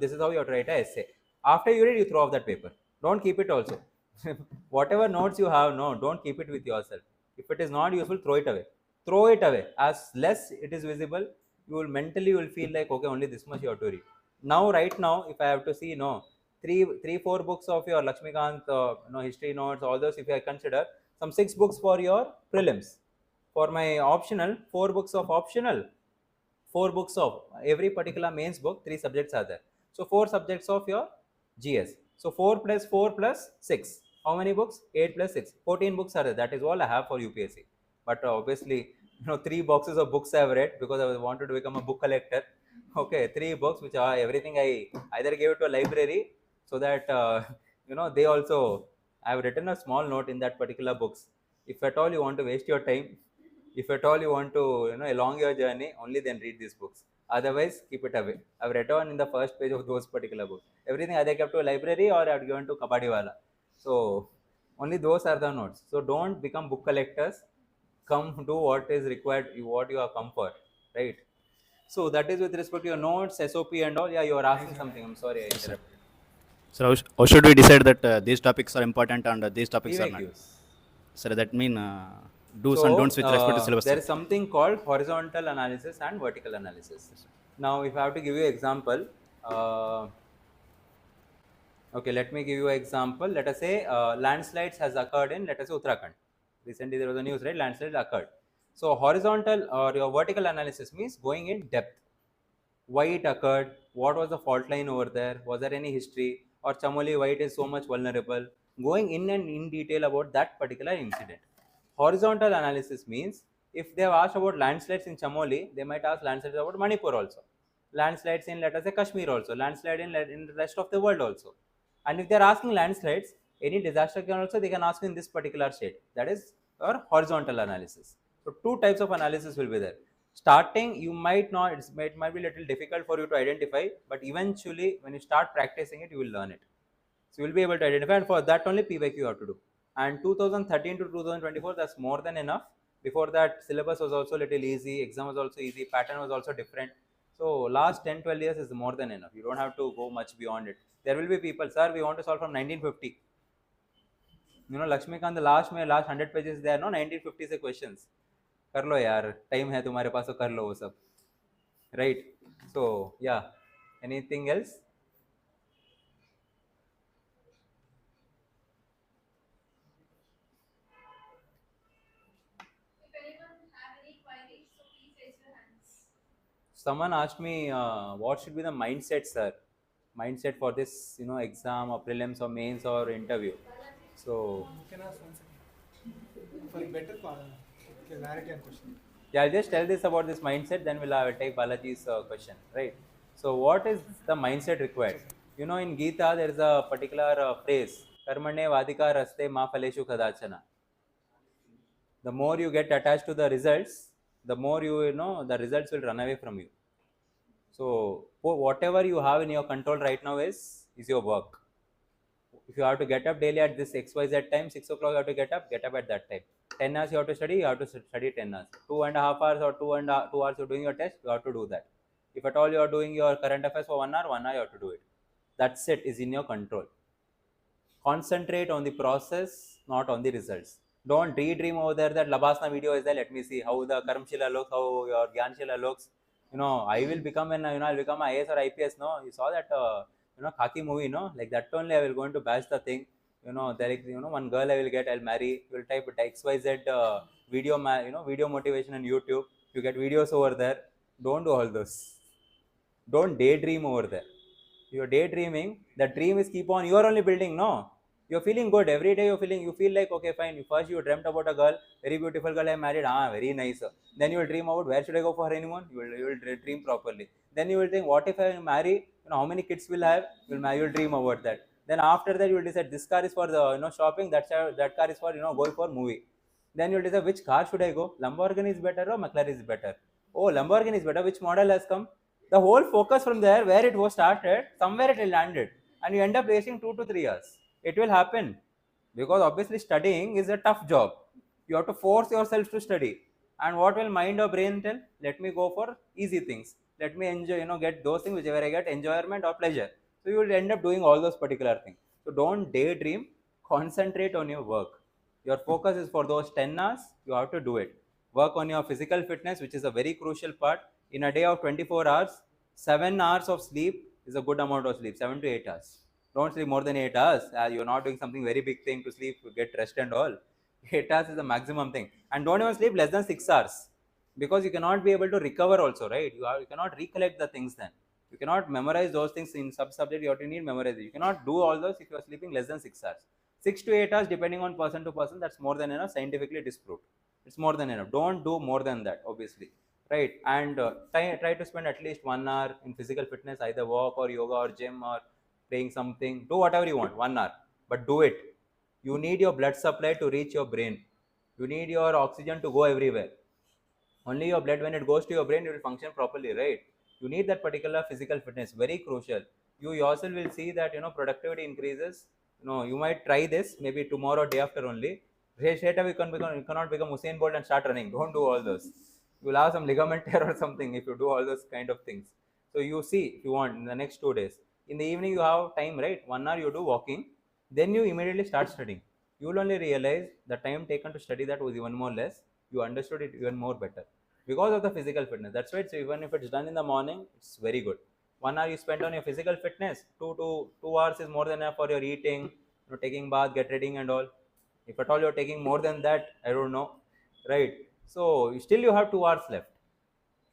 this is how you have to write an essay. After you read, you throw off that paper. Don't keep it also. Whatever notes you have, don't keep it with yourself. If it is not useful, throw it away. Throw it away. As less it is visible, you will feel like, okay, only this much you have to read. Now, right now, if I have to see, three, 4 books of your Lakshmikant, history notes, all those, if I consider, some 6 books for your prelims. For my optional, 4 books of optional, 4 books of every particular mains book, 3 subjects are there. So 4 subjects of your GS. So 4 plus 6. How many books? 8 plus 6. 14 books are there. That is all I have for UPSC. But obviously, 3 boxes of books I've read because I wanted to become a book collector. Okay, 3 books which are everything I either gave it to a library so that they also, I've written a small note in that particular books. If at all you want to waste your time, if at all you want to along your journey, only then read these books. Otherwise, keep it away. I've written in the first page of those particular books. Everything either kept to a library or I've given to Kabadiwala. So only those are the notes. So don't become book collectors. Come do what is required, what you are comfort, right? So that is with respect to your notes, SOP and all. Yeah, you are asking something. I'm sorry, I interrupted. Sir, how should we decide that these topics are important and these topics are not? PYQs. Sir, that mean do's and So don'ts with respect to syllabus. there Sir. is something called horizontal analysis and vertical analysis. Now, if I have to give you an example, okay, let me give you an example. Let us say landslides has occurred in, let us say, Uttarakhand. Recently, there was a news, right? Landslides occurred. So horizontal or your vertical analysis means going in depth. Why it occurred, what was the fault line over there, was there any history, or Chamoli, why it is so much vulnerable, going in and in detail about that particular incident. Horizontal analysis means if they have asked about landslides in Chamoli, they might ask landslides about Manipur also, landslides in, let us say, Kashmir also, landslide in the rest of the world also. And if they are asking landslides, any disaster can also, they can ask in this particular state. That is our horizontal analysis. So two types of analysis will be there. Starting, you might not, it might be a little difficult for you to identify, but eventually when you start practicing it, you will learn it. So you will be able to identify, and for that only PYQ you have to do. And 2013 to 2024, that's more than enough. Before that, syllabus was also a little easy, exam was also easy, pattern was also different. So last 10-12 years is more than enough. You don't have to go much beyond it. There will be people, sir, we want to solve from 1950. Lakshmikant, the last 100 pages there, no, 1950 से questions. कर लो यार, time है तुम्हारे पास तो कर लो वो सब, right? So yeah, anything else? If anyone have any queries, so please raise your hands. Someone asked me what should be the mindset, sir? Mindset for this, exam or prelims or mains or interview. So You can ask once again for better clarity and question. yeah, I'll just tell this about this mindset, then we'll take Balaji's question, right? So what is the mindset required? In Gita, there is a particular phrase, Karmane Vadika Raste Ma Phaleshu Kadachana. The more you get attached to the results, the more the results will run away from you. So whatever you have in your control right now is your work. If you have to get up daily at this XYZ time, 6 o'clock you have to get up at that time. 10 hours you have to study 10 hours. 2.5 hours or 2 hours you're doing your test, you have to do that. If at all you are doing your current affairs for 1 hour you have to do it. That's it, is in your control. Concentrate on the process, not on the results. Don't daydream over there that Labasna video is there, let me see how the Karamshila looks, how your Gyanshila looks. I will become I'll become IAS or IPS. No, you saw that Khaki movie, like that only I will go into bash the thing. There is one girl I will get, I'll marry. You will type XYZ video motivation on YouTube. You get videos over there. Don't do all those. Don't daydream over there. You're daydreaming. The dream is keep on. You are only building. No, you're feeling good every day. You feel like okay, fine. First you dreamt about a girl, very beautiful girl I married. Very nice. Then you will dream about where should I go for honeymoon. You will dream properly. Then you will think, what if I marry? How many kids will I have? You will dream about that. Then after that you will decide this car is for the shopping. That car is for going for movie. Then you will decide which car should I go. Lamborghini is better or McLaren is better. Oh, Lamborghini is better. Which model has come? The whole focus from there, where it was started, somewhere it landed, and you end up wasting 2 to 3 years. It will happen because obviously studying is a tough job. You have to force yourself to study. And what will mind or brain tell? Let me go for easy things. Let me enjoy, get those things whichever I get enjoyment or pleasure. So you will end up doing all those particular things. So don't daydream. Concentrate on your work. Your focus is for those 10 hours. You have to do it. Work on your physical fitness, which is a very crucial part. In a day of 24 hours, 7 hours of sleep is a good amount of sleep, 7 to 8 hours. Don't sleep more than 8 hours. You're not doing something very big thing to sleep, to get rest and all. 8 hours is the maximum thing. And don't even sleep less than 6 hours. Because you cannot be able to recover also, right? You cannot recollect the things then. You cannot memorize those things in sub-subject, you have to need memorization. You cannot do all those if you are sleeping less than 6 hours. 6 to 8 hours depending on person to person, that's more than enough, scientifically disproved. It's more than enough. Don't do more than that, obviously, right? And try to spend at least 1 hour in physical fitness, either walk or yoga or gym or playing something. Do whatever you want, 1 hour, but do it. You need your blood supply to reach your brain. You need your oxygen to go everywhere. Only your blood, when it goes to your brain, it will function properly, right? You need that particular physical fitness, very crucial. You yourself will see that, productivity increases. You might try this maybe tomorrow, day after only. Straight away you cannot become Usain Bolt and start running. Don't do all those. You will have some ligament tear or something if you do all those kind of things. So you see, if you want, in the next 2 days, in the evening you have time, right? 1 hour you do walking, then you immediately start studying. You will only realize the time taken to study that was even more less. You understood it even more better because of the physical fitness. That's why, so even if it's done in the morning, it's very good. 1 hour you spend on your physical fitness, 2 hours is more than enough for your eating, taking bath, get ready and all. If at all you're taking more than that, I don't know, right? So still you have 2 hours left.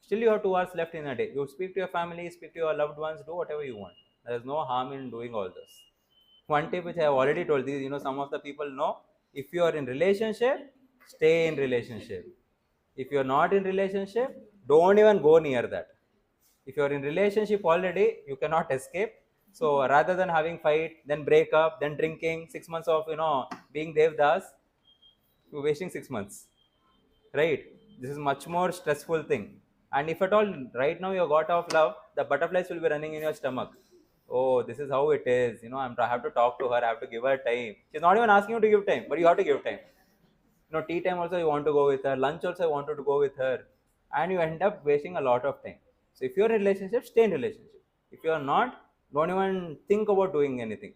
Still you have 2 hours left in a day. You speak to your family, speak to your loved ones, do whatever you want. There is no harm in doing all this. One tip which I have already told you, some of the people know, if you are in relationship, stay in relationship. If you are not in relationship, don't even go near that. If you are in relationship already, you cannot escape. So rather than having fight, then break up, then drinking 6 months of being devdas, you're wasting 6 months, right? This is much more stressful thing. And if at all right now you got off love, the butterflies will be running in your stomach. Oh, this is how it is, I have to talk to her, I have to give her time. She's not even asking you to give time, but you have to give time. Tea time also you want to go with her, lunch also you wanted to go with her, and you end up wasting a lot of time. So if you're in a relationship, stay in relationship. If you're not, don't even think about doing anything.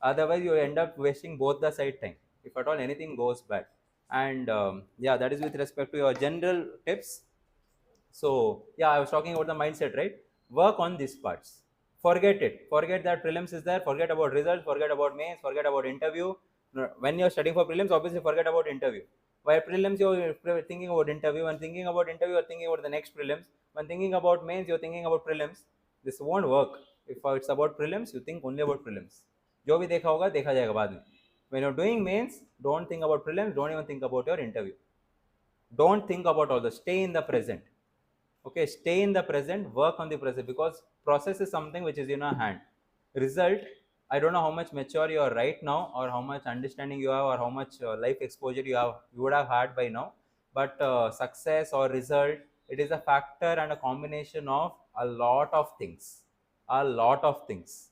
Otherwise you end up wasting both the side time if at all anything goes bad. And yeah, that is with respect to your general tips. So yeah, I was talking about the mindset, right? Work on these parts. Forget it. Forget that prelims is there. Forget about results. Forget about mains. Forget about interview. No, when you're studying for prelims, obviously forget about interview. While prelims, you're thinking about interview. When thinking about interview, you're thinking about the next prelims. When thinking about mains, you're thinking about prelims. This won't work. If it's about prelims, you think only about prelims. जो भी देखा होगा देखा जाएगा बाद में. When you're doing mains, don't think about prelims. Don't even think about your interview. Don't think about all this. Stay in the present. Okay, stay in the present, work on the present, because process is something which is in your hand. Result, I don't know how much mature you are right now, or how much understanding you have, or how much life exposure you would have had by now, but success or result, it is a factor and a combination of a lot of things. A lot of things.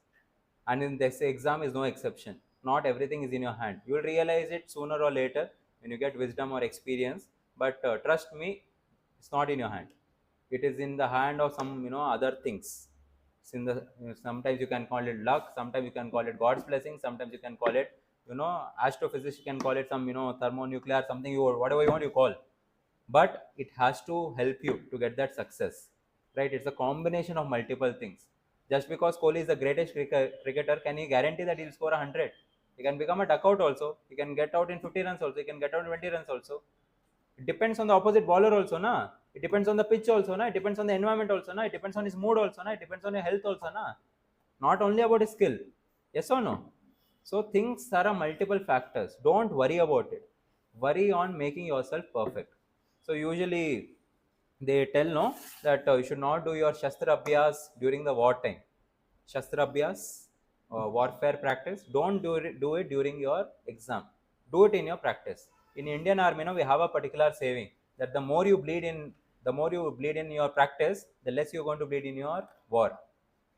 And in this exam is no exception. Not everything is in your hand. You will realize it sooner or later when you get wisdom or experience, but trust me, it's not in your hand. It is in the hand of some other things. It's in the, sometimes you can call it luck, sometimes you can call it God's blessing, sometimes you can call it astrophysics, you can call it some thermonuclear, something, you whatever you want you call. But it has to help you to get that success, right? It's a combination of multiple things. Just because Kohli is the greatest cricketer, can he guarantee that he'll score 100? He can become a duckout also. He can get out in 50 runs also. He can get out in 20 runs also. It depends on the opposite bowler also, na. It depends on the pitch also, na. It depends on the environment also, na. It depends on his mood also, na. It depends on your health also, na. Not only about his skill. Yes or no? So things are multiple factors. Don't worry about it. Worry on making yourself perfect. So usually they tell no that you should not do your Shastra Abhyas during the war time. Shastra Abhyas, warfare practice. Don't do it during your exam. Do it in your practice. In Indian Army, we have a particular saying that the more you bleed in your practice, the less you're going to bleed in your war.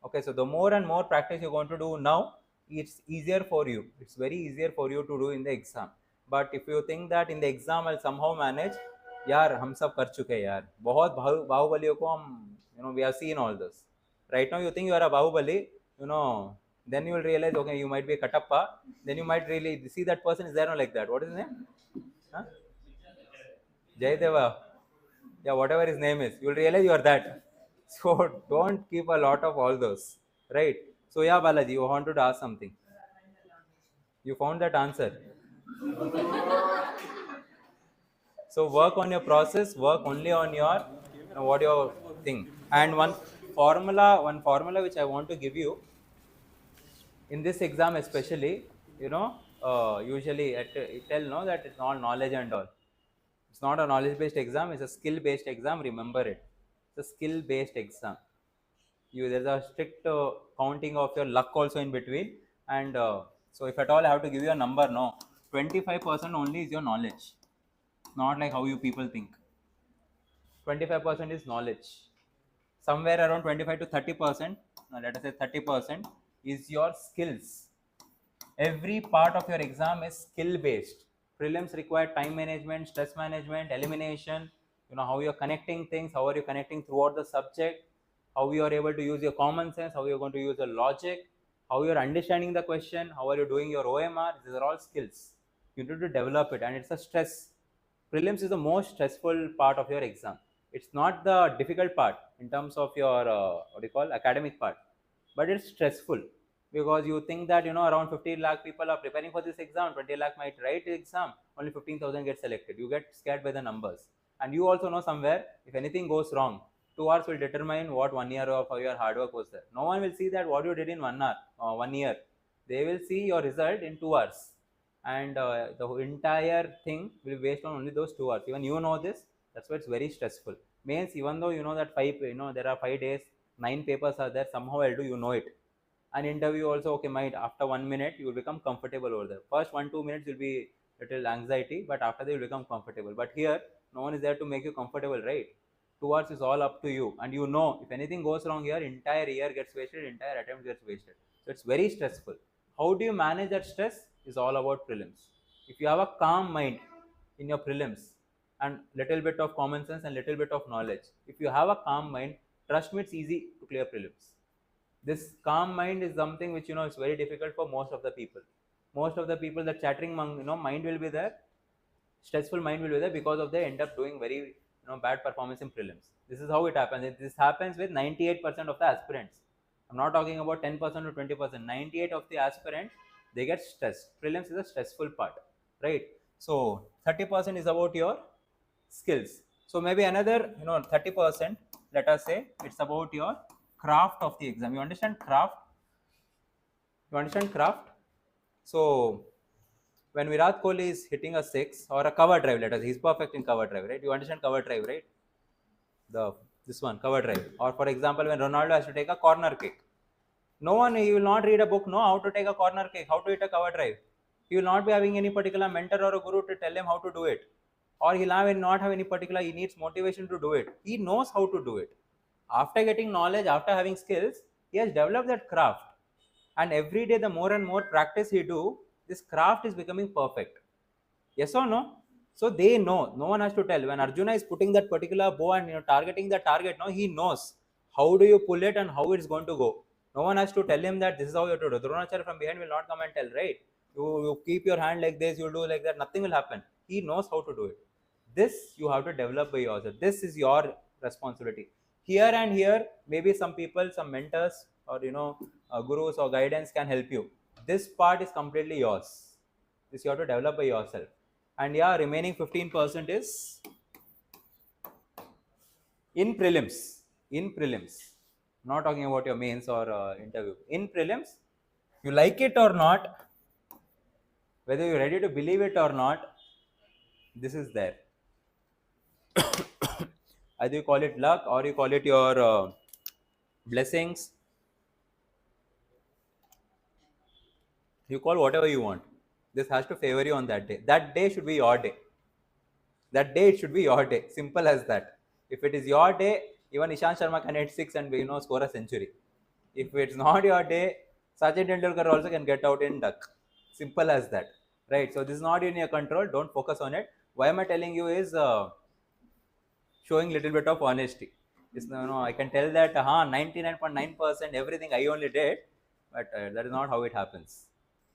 Okay, so the more and more practice you're going to do now, it's easier for you. It's very easier for you to do in the exam. But if you think that in the exam I'll somehow manage, यार हम सब कर चुके हैं यार, बहुत बाहुबलियों को हम we have seen all this. Right now you think you are a bahubali, then you will realize, okay, you might be a katappa, then you might really see that person is there, not like that. What is his name? Huh? Jaydeva. Yeah, whatever his name is, you will realize you are that. So don't keep a lot of all those, right? So yeah, Balaji, you wanted to ask something. You found that answer. So work on your process, work only on your what your thing. And one formula which I want to give you in this exam especially, usually it tell no that it's all knowledge and all. It's not a knowledge-based exam, it's a skill-based exam, remember it. It's a skill-based exam. There's a strict counting of your luck also in between, and so if at all I have to give you a number, no, 25% only is your knowledge, not like how you people think. 25% is knowledge. Somewhere around 25 to 30%, let us say 30%, is your skills. Every part of your exam is skill based. Prelims require time management, stress management, elimination, how you're connecting things, how are you connecting throughout the subject, how you are able to use your common sense, how you're going to use your logic, how you're understanding the question, how are you doing your OMR. These are all skills. You need to develop it, and it's a stress. Prelims is the most stressful part of your exam. It's not the difficult part in terms of your academic part, but it's stressful because you think that around 15 lakh people are preparing for this exam, 20 lakh might write the exam, only 15,000 get selected. You get scared by the numbers, and you also know somewhere if anything goes wrong, 2 hours will determine what 1 year of your hard work was there. No one will see that what you did in 1 hour, 1 year. They will see your result in 2 hours, and the entire thing will be based on only those 2 hours. Even you know this, that's why it's very stressful. Means even though you know that there are 5 days, 9 papers are there, somehow I'll do, you know it. An interview also, okay, might after 1 minute you will become comfortable over there. First 1-2 minutes will be little anxiety, but after that you will become comfortable. But here no one is there to make you comfortable, right? 2 hours is all up to you, and you know if anything goes wrong here, entire year gets wasted, entire attempt gets wasted. So it's very stressful. How do you manage that stress is all about prelims. If you have a calm mind in your prelims and little bit of common sense and little bit of knowledge, if you have a calm mind, trust me, it's easy to clear prelims. This calm mind is something which is very difficult for most of the people. Most of the people, the chattering mind will be there, stressful mind will be there, because of they end up doing very bad performance in prelims. This is how it happens. This happens with 98% of the aspirants. I'm not talking about 10% or 20%. 98 of the aspirants, they get stressed. Prelims is a stressful part, right? So 30% is about your skills. So maybe another 30%, let us say it's about your craft of the exam. You understand craft? You understand craft? So when Virat Kohli is hitting a 6 or a cover drive, let us, he's perfect in cover drive, right? You understand cover drive, right? This one, cover drive. Or for example, when Ronaldo has to take a corner kick, no one, he will not read a book, know how to take a corner kick, how to hit a cover drive. He will not be having any particular mentor or a guru to tell him how to do it. Or he'll not have any particular, he needs motivation to do it. He knows how to do it. After getting knowledge, after having skills, he has developed that craft. And every day, the more and more practice he do, this craft is becoming perfect. Yes or no? So they know, no one has to tell. When Arjuna is putting that particular bow and targeting the target, no, he knows how do you pull it and how it's going to go. No one has to tell him that this is how you have to do. Dronacharya from behind will not come and tell, right? You keep your hand like this, you do like that, nothing will happen. He knows how to do it. This you have to develop by yourself. This is your responsibility. Here and here, maybe some people, some mentors, or gurus or guidance can help you. This part is completely yours. This you have to develop by yourself. And yeah, remaining 15% is in prelims. In prelims, I'm not talking about your mains or interview. In prelims, you like it or not, whether you're ready to believe it or not, this is there. Either you call it luck or you call it your blessings. You call whatever you want. This has to favor you on that day. That day should be your day. That day it should be your day. Simple as that. If it is your day, even Ishant Sharma can hit 6 and score a century. If it's not your day, Sachin Tendulkar also can get out in duck. Simple as that, right? So this is not in your control. Don't focus on it. Why am I telling you is showing little bit of honesty. I can tell that 99.9% everything I only did, but that is not how it happens.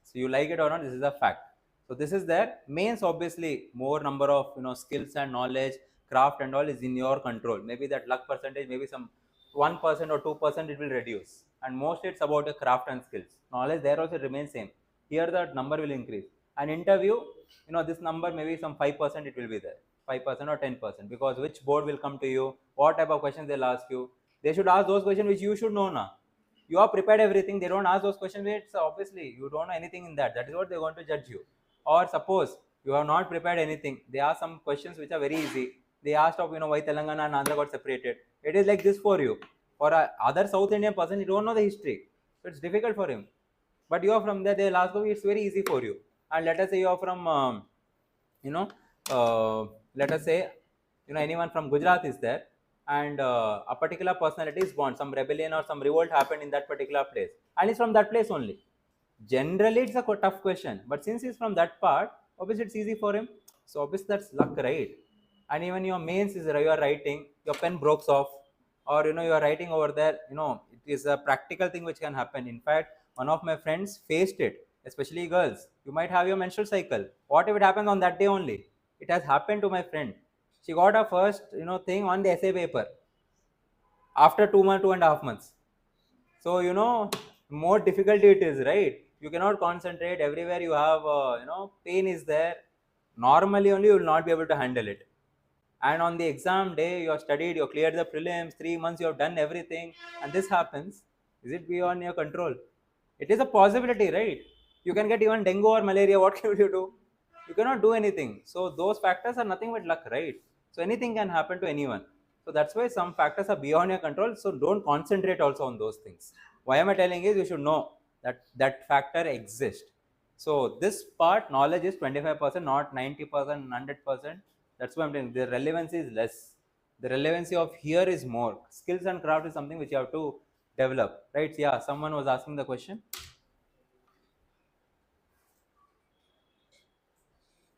So you like it or not, this is a fact. So this is there. Mains, obviously more number of skills and knowledge, craft and all is in your control. Maybe that luck percentage, maybe some 1% or 2% it will reduce, and mostly it's about your craft and skills. Knowledge there also remains same. Here the number will increase. An interview, this number maybe some 5% it will be there. 5% or 10%, because which board will come to you, what type of questions they'll ask you. They should ask those questions which you should know now. You are prepared everything, they don't ask those questions, it's obviously you don't know anything in that. That is what they're going to judge you. Or suppose You have not prepared anything. They ask some questions which are very easy. They asked of, why Telangana and Andhra got separated. It is like this for you. For a other South Indian person, you don't know the history. So it's difficult for him. But you are from there, they'll ask you, it's very easy for you. And let us say you are from, let us say, anyone from Gujarat is there, and a particular personality is born, some rebellion or some revolt happened in that particular place, and it's from that place only. Generally, it's a tough question, but since he's from that part, obviously it's easy for him. So obviously that's luck, right? And even your mains is you are writing, your pen breaks off, or you are writing over there. It is a practical thing which can happen. In fact, one of my friends faced it, especially girls. You might have your menstrual cycle. What if it happens on that day only? It has happened to my friend. She got her first thing on the essay paper after 2 months, 2.5 months. So more difficulty it is, right? You cannot concentrate everywhere. You have pain is there. Normally only you will not be able to handle it. And on the exam day, you have studied, you have cleared the prelims, 3 months you have done everything, and this happens. Is it beyond your control? It is a possibility, right? You can get even dengue or malaria. What can you do? You cannot do anything. So those factors are nothing but luck, right? So anything can happen to anyone. So that's why some factors are beyond your control. So don't concentrate also on those things. Why am I telling is you should know that that factor exists. So this part knowledge is 25%, not 90%, 100%. That's why I'm telling the relevancy is less. The relevancy of here is more. Skills and craft is something which you have to develop, right? Yeah, someone was asking the question.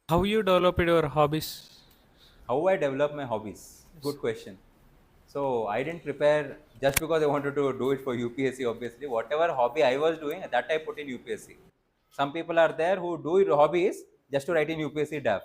How you developed your hobbies? How I develop my hobbies? Good question. So I didn't prepare just because I wanted to do it for UPSC. Obviously, whatever hobby I was doing, that I put in UPSC. Some people are there who do hobbies just to write in UPSC DAF.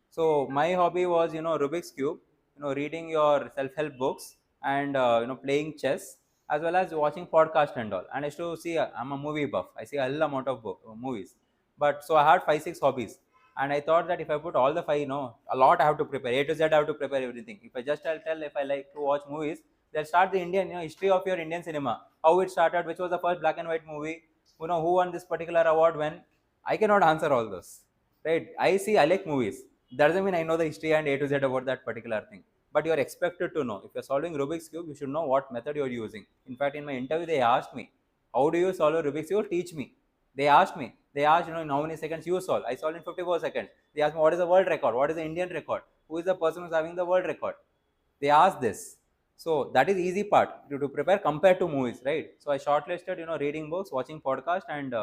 So my hobby was, Rubik's Cube, reading your self-help books, and playing chess, as well as watching podcast and all. And I used to see, I'm a movie buff. I see a hell amount of movies. But so I had 5-6 hobbies, and I thought that if I put all the 5, a lot I have to prepare. A to Z I have to prepare everything. If I just tell if I like to watch movies, they'll start the Indian, history of your Indian cinema, how it started, which was the first black and white movie, who won this particular award when. I cannot answer all those, right? I like movies. That doesn't mean I know the history and A to Z about that particular thing. But you are expected to know. If you're solving Rubik's Cube, you should know what method you're using. In fact, in my interview, they asked me, how do you solve Rubik's Cube? Teach me. They asked, in how many seconds you solve. I solved in 54 seconds. They asked me, what is the world record? What is the Indian record? Who is the person who's having the world record? They asked this. So that is easy part to prepare compared to movies, right? So I shortlisted, reading books, watching podcast, and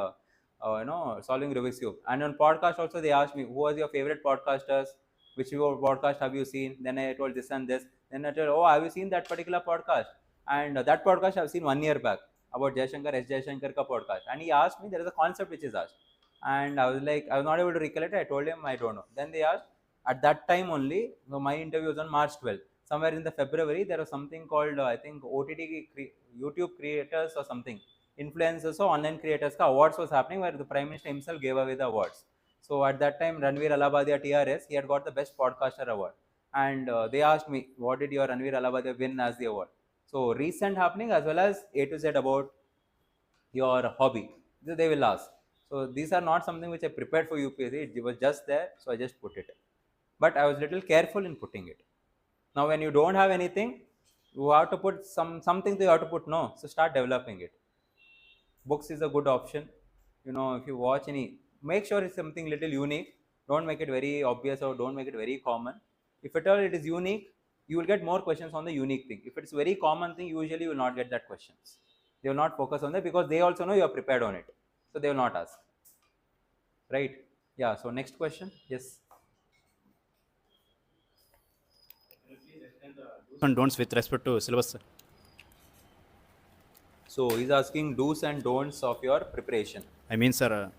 solving Rubik's Cube. And on podcast also, they asked me, who was your favorite podcasters? Which podcast have you seen? Then I told this and this. Then I told, have you seen that particular podcast? And that podcast I've seen 1 year back about Jaishankar, S. Jaishankar ka podcast. And he asked me, there is a concept which is asked. And I was like, I was not able to recollect it. I told him, I don't know. Then they asked, at that time only, my interview was on March 12th. Somewhere in the February, there was something called, I think, YouTube creators or something. Influencers or online creators ka awards was happening, where the Prime Minister himself gave away the awards. So at that time, Ranveer Allahabadiya TRS, he had got the best podcaster award. And they asked me, what did your Ranveer Allahabadiya win as the award? So recent happening as well as A to Z about your hobby, they will ask. So these are not something which I prepared for UPSC. It was just there, so I just put it. But I was little careful in putting it. Now when you don't have anything, you have to put something you have to put. No, so start developing it. Books is a good option. If you watch any, make sure it's something little unique. Don't make it very obvious or don't make it very common. If at all it is unique, you will get more questions on the unique thing. If it's very common thing, usually you will not get that questions. They will not focus on that because they also know you are prepared on it. So they will not ask. Right? Yeah. So next question. Yes. And don'ts with respect to syllabus, sir. So he's asking do's and don'ts of your preparation. I mean, sir,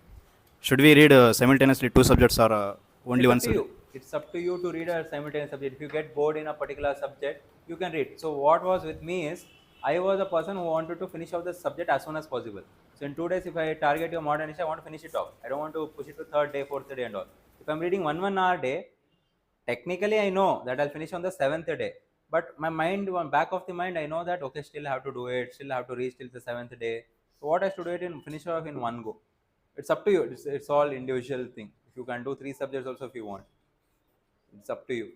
should we read simultaneously 2 subjects or only one subject? It's up to you to read a simultaneous subject. If you get bored in a particular subject, you can read. So what was with me is, I was a person who wanted to finish off the subject as soon as possible. So in 2 days, if I target your modern history, I want to finish it off. I don't want to push it to 3rd day, 4th day and all. If I'm reading 1 hour day, technically I know that I'll finish on the 7th day. But my mind, back of the mind, I know that, okay, still have to do it, still have to reach till the 7th day. So what I have to do it in, finish off in one go. It's up to you. It's all individual thing. If You can do 3 subjects also if you want. It's up to you.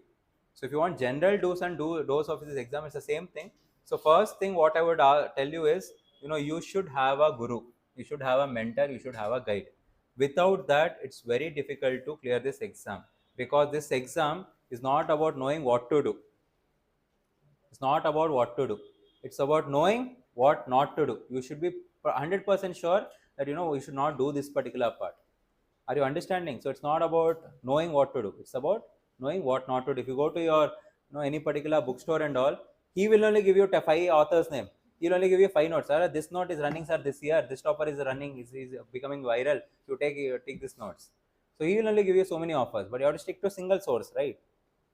So if you want general do's and don'ts of this exam, it's the same thing. So first thing what I would tell you is, you should have a guru, you should have a mentor, you should have a guide. Without that, it's very difficult to clear this exam, because this exam is not about knowing what to do. It's not about what to do. It's about knowing what not to do. You should be 100% sure that we should not do this particular part. Are you understanding? So it's not about knowing what to do. It's about knowing what not to do. If you go to your any particular bookstore and all, he will only give you 5 authors' name. He'll only give you 5 notes. Sir, this note is running, sir, this year. This topper is running, is becoming viral. You take this notes. So he will only give you so many offers, but you have to stick to single source, right?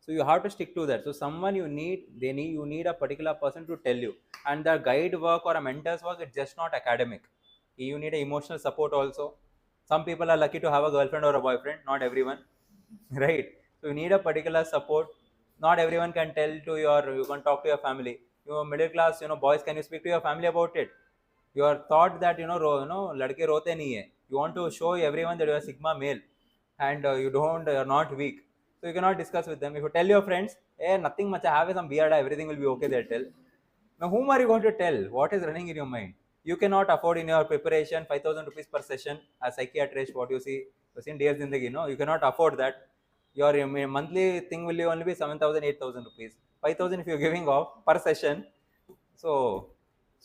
So you have to stick to that. So someone you need a particular person to tell you. And the guide work or a mentor's work, it's just not academic. You need an emotional support also. Some people are lucky to have a girlfriend or a boyfriend, not everyone, right? So you need a particular support. Not everyone can you can talk to your family. You middle class, boys, can you speak to your family about it? You are thought that, ladke rote nahi hai. You want to show everyone that you are Sigma male and you're not weak. So you cannot discuss with them. If you tell your friends, hey, nothing much, I have some beard, everything will be okay, they'll tell. Now, whom are you going to tell? What is running in your mind? You cannot afford in your preparation 5,000 rupees per session as psychiatrist, what you see, you've seen Dear Zindagi, you cannot afford that. Your monthly thing will only be 7,000, 8,000 rupees. 5,000 if you're giving off per session. So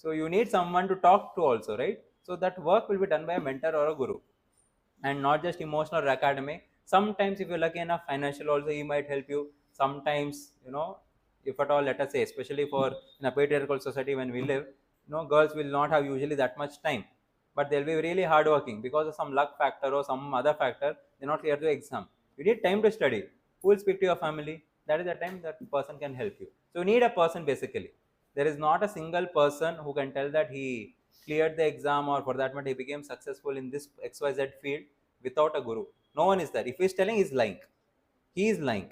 you need someone to talk to also, right? So that work will be done by a mentor or a guru, and not just emotional or academic. Sometimes if you're lucky enough, financial also he might help you. Sometimes, if at all, let us say, especially for in a patriarchal society when we live, girls will not have usually that much time, but they'll be really hardworking because of some luck factor or some other factor, they're not clear the exam. You need time to study. Who will speak to your family? That is the time that person can help you. So you need a person basically. There is not a single person who can tell that he cleared the exam, or for that matter he became successful in this XYZ field without a guru. No one is there. If he is telling, he is lying. He is lying.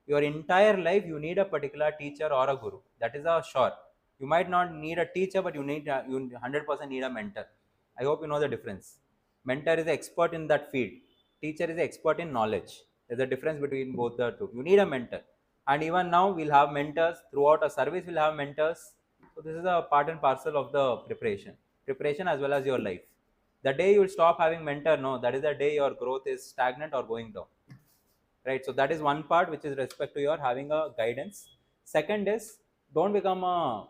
Your entire life you need a particular teacher or a guru. That is a sure. You might not need a teacher, but you 100% need a mentor. I hope you know the difference. Mentor is an expert in that field. Teacher is an expert in knowledge. There's a difference between both the two. You need a mentor. And even now we'll have mentors. Throughout a service we'll have mentors. So this is a part and parcel of the preparation as well as your life. The day you will stop having mentor, no, that is the day your growth is stagnant or going down, right? So that is one part, which is respect to your having a guidance. Second is, don't become a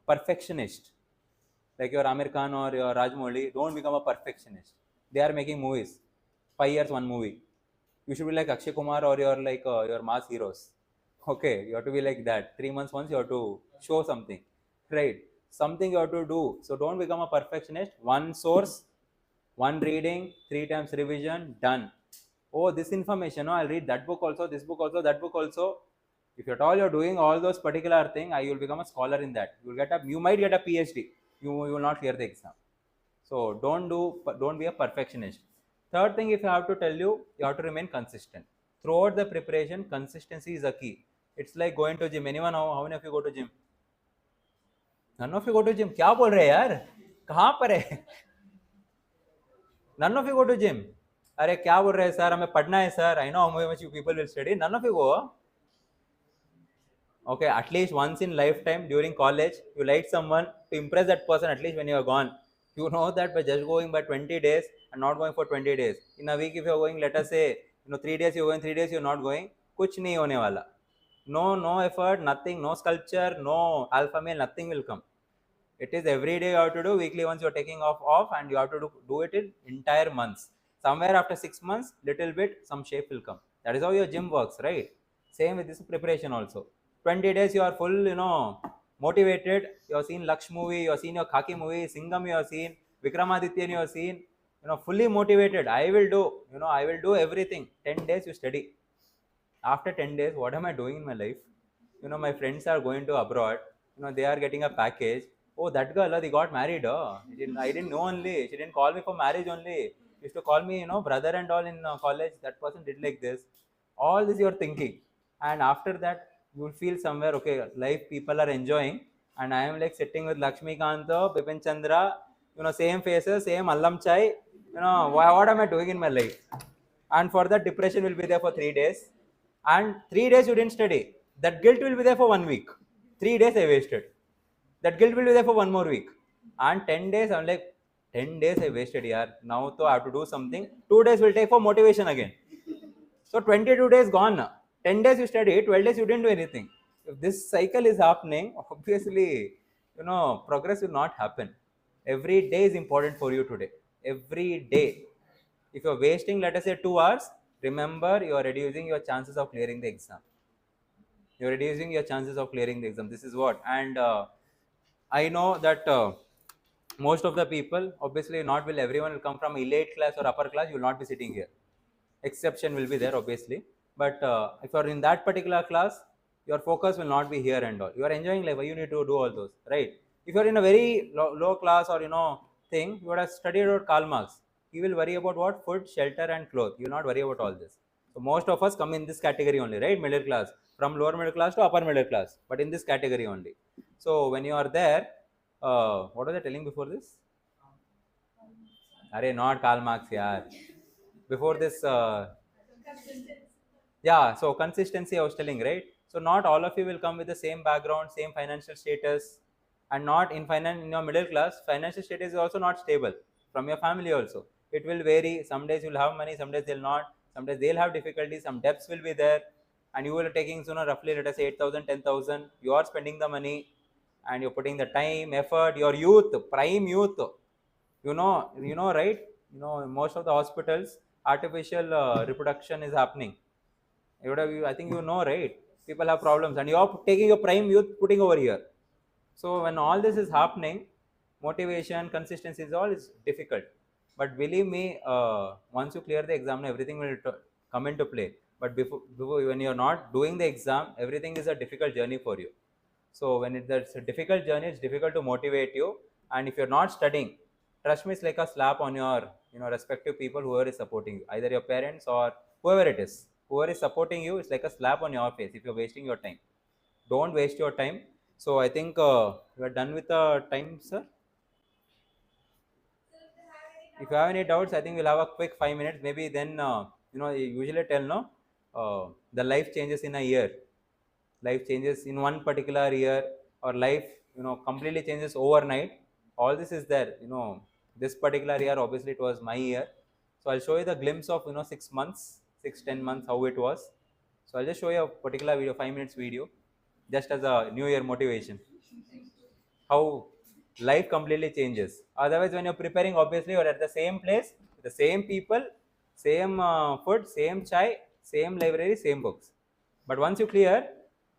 perfectionist, like your Amir Khan or your Rajmouli. Don't become a perfectionist. They are making movies, 5 years one movie. You should be like Akshay Kumar or your mass heroes. Okay, you have to be like that. 3 months once you have to show something, right? Something you have to do. So don't become a perfectionist. One source, one reading, 3 times revision, done. Oh, this information, I'll read that book also, this book also, that book also. If at all you're doing all those particular things, you will become a scholar in that. You might get a PhD. You will not clear the exam. So don't be a perfectionist. Third thing, if I have to tell you, you have to remain consistent. Throughout the preparation, consistency is a key. It's like going to gym. Anyone know how many of you go to gym? None of you go to gym. क्या बोल रहे हैं यार? कहाँ पर है? None of you go to gym. अरे क्या बोल रहे हैं सर? हमें पढ़ना है sir. I know how much you people will study. None of you go. Okay, at least once in lifetime during college, you like someone to impress that person. At least when you are gone, you know that by just going by 20 days and not going for 20 days. In a week, if you are going, let us say, 3 days you are going, 3 days you are not going. कुछ नहीं होने वाला. No effort, nothing, no sculpture, no alpha male, nothing will come. It is every day you have to do. Weekly once you are taking off, and you have to do it in entire months. Somewhere after 6 months, little bit some shape will come. That is how your gym works, right? Same with this preparation also. 20 days you are full, motivated. You have seen Laksh movie, you have seen your Khaki movie, Singham you have seen, Vikramaditya you have seen, fully motivated. I will do everything. 10 days you study. After 10 days, what am I doing in my life? My friends are going to abroad. They are getting a package. Oh, that girl, they got married. I didn't know only. She didn't call me for marriage only. She used to call me, brother and all in college. That person did like this. All this you are thinking. And after that, you will feel somewhere, okay, life people are enjoying. And I am like sitting with Lakshmi Kanta, Bipin Chandra, same faces, same allam chai. What am I doing in my life? and for that depression will be there for 3 days, and 3 days you didn't study. That guilt will be there for 1 week. 3 days I wasted. That guilt will be there for 1 more week, and 10 days I'm like 10 days I wasted here. Now so I have to do something. 2 days will take for motivation again. So 22 days gone. 10 days you study, 12 days you didn't do anything. If this cycle is happening, obviously, progress will not happen. Every day is important for you today. Every day. If you're wasting, let us say, 2 hours, remember you are reducing your chances of clearing the exam. You're reducing your chances of clearing the exam. This is what. And I know that most of the people, obviously, not will everyone will come from elite class or upper class, you will not be sitting here. Exception will be there, obviously, but if you are in that particular class, your focus will not be here and all. You are enjoying life, you need to do all those, right? If you are in a very low class or thing, you would have studied about Karl Marx. He will worry about what? Food, shelter and clothes. You will not worry about all this. So most of us come in this category only, right? Middle class, from lower middle class to upper middle class, but in this category only. So when you are there, what was I telling before this? Arey, not Karl Marx, yaar. Before this, yeah, so consistency I was telling, right? So not all of you will come with the same background, same financial status, and not in in your middle class, financial status is also not stable from your family also. It will vary. Some days you'll have money, some days they'll not. Some days they'll have difficulties, some debts will be there, and you will be taking roughly let us say 8,000, 10,000. You are spending the money, and you're putting the time, effort, your youth, prime youth. Right? Most of the hospitals, artificial reproduction is happening. I think right? People have problems, and you're taking your prime youth, putting over here. So when all this is happening, motivation, consistency is all is difficult. But believe me, once you clear the exam, everything will come into play. But before when you're not doing the exam, everything is a difficult journey for you. So when it's a difficult journey, it's difficult to motivate you. And if you're not studying, trust me, it's like a slap on your respective people, whoever is supporting you, either your parents or whoever it is. Whoever is supporting you, it's like a slap on your face if you're wasting your time. Don't waste your time. So I think we are done with the time, sir. If you have any doubts, I think we'll have a quick 5 minutes. Maybe then, you usually tell, no, the life changes in a year. Life changes in one particular year, or life, completely changes overnight. All this is there, this particular year, obviously it was my year. So I'll show you the glimpse of, 6 months, 10 months, how it was. So I'll just show you a particular video, 5 minutes video, just as a new year motivation. How life completely changes. Otherwise, when you're preparing, obviously you're at the same place, the same people, same food, same chai, same library, same books. But once you clear,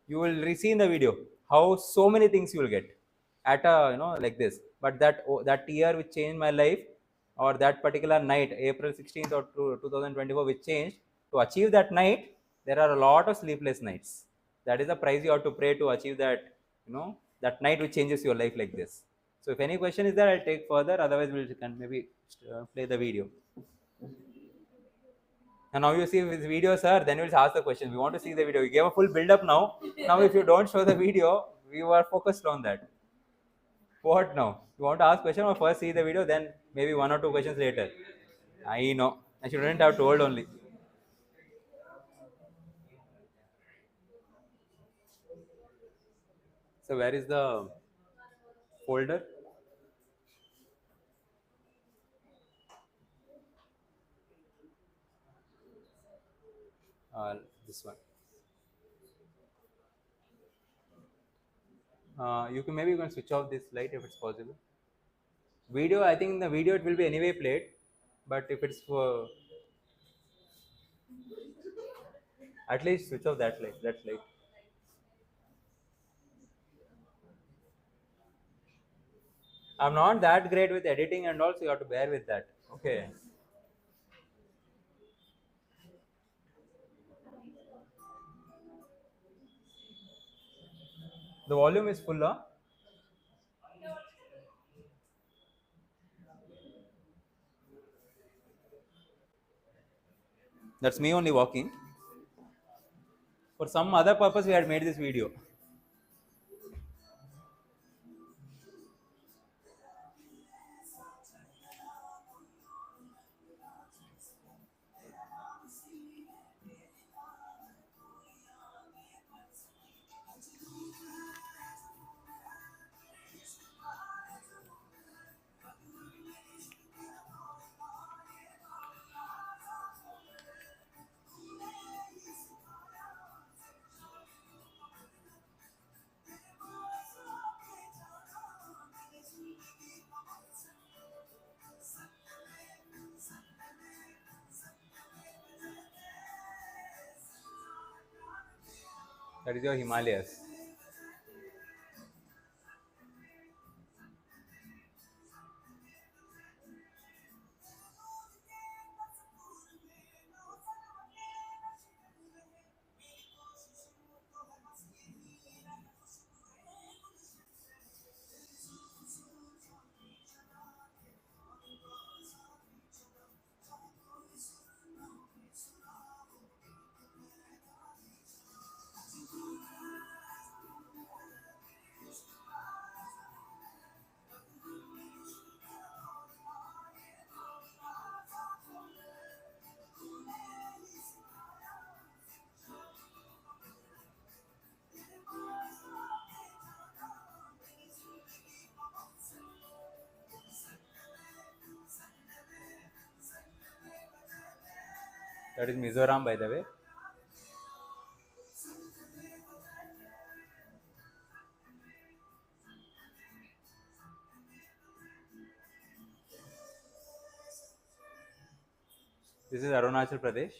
you will see in the video how so many things you will get at a like this. But that year which changed my life, or that particular night, April 16th or 2024, which changed, to achieve that night, there are a lot of sleepless nights. That is the price you have to pay to achieve that, that night which changes your life like this. So if any question is there, I'll take further. Otherwise, we can maybe play the video. And now you see this video, sir, then we'll ask the question. We want to see the video. We gave a full build up now. Now, if you don't show the video, we were focused on that. What now? You want to ask question, or first see the video, then maybe 1 or 2 questions later? I know. I shouldn't have told only. So where is the folder? This one. You can switch off this light if it's possible. Video, I think in the video it will be anyway played, but if it's for, at least switch off that light. I'm not that great with editing, and also you have to bear with that. Okay. The volume is full, huh? That's me only walking. For some other purpose, we had made this video. That is your Himalayas. That is Mizoram, by the way. This is Arunachal Pradesh.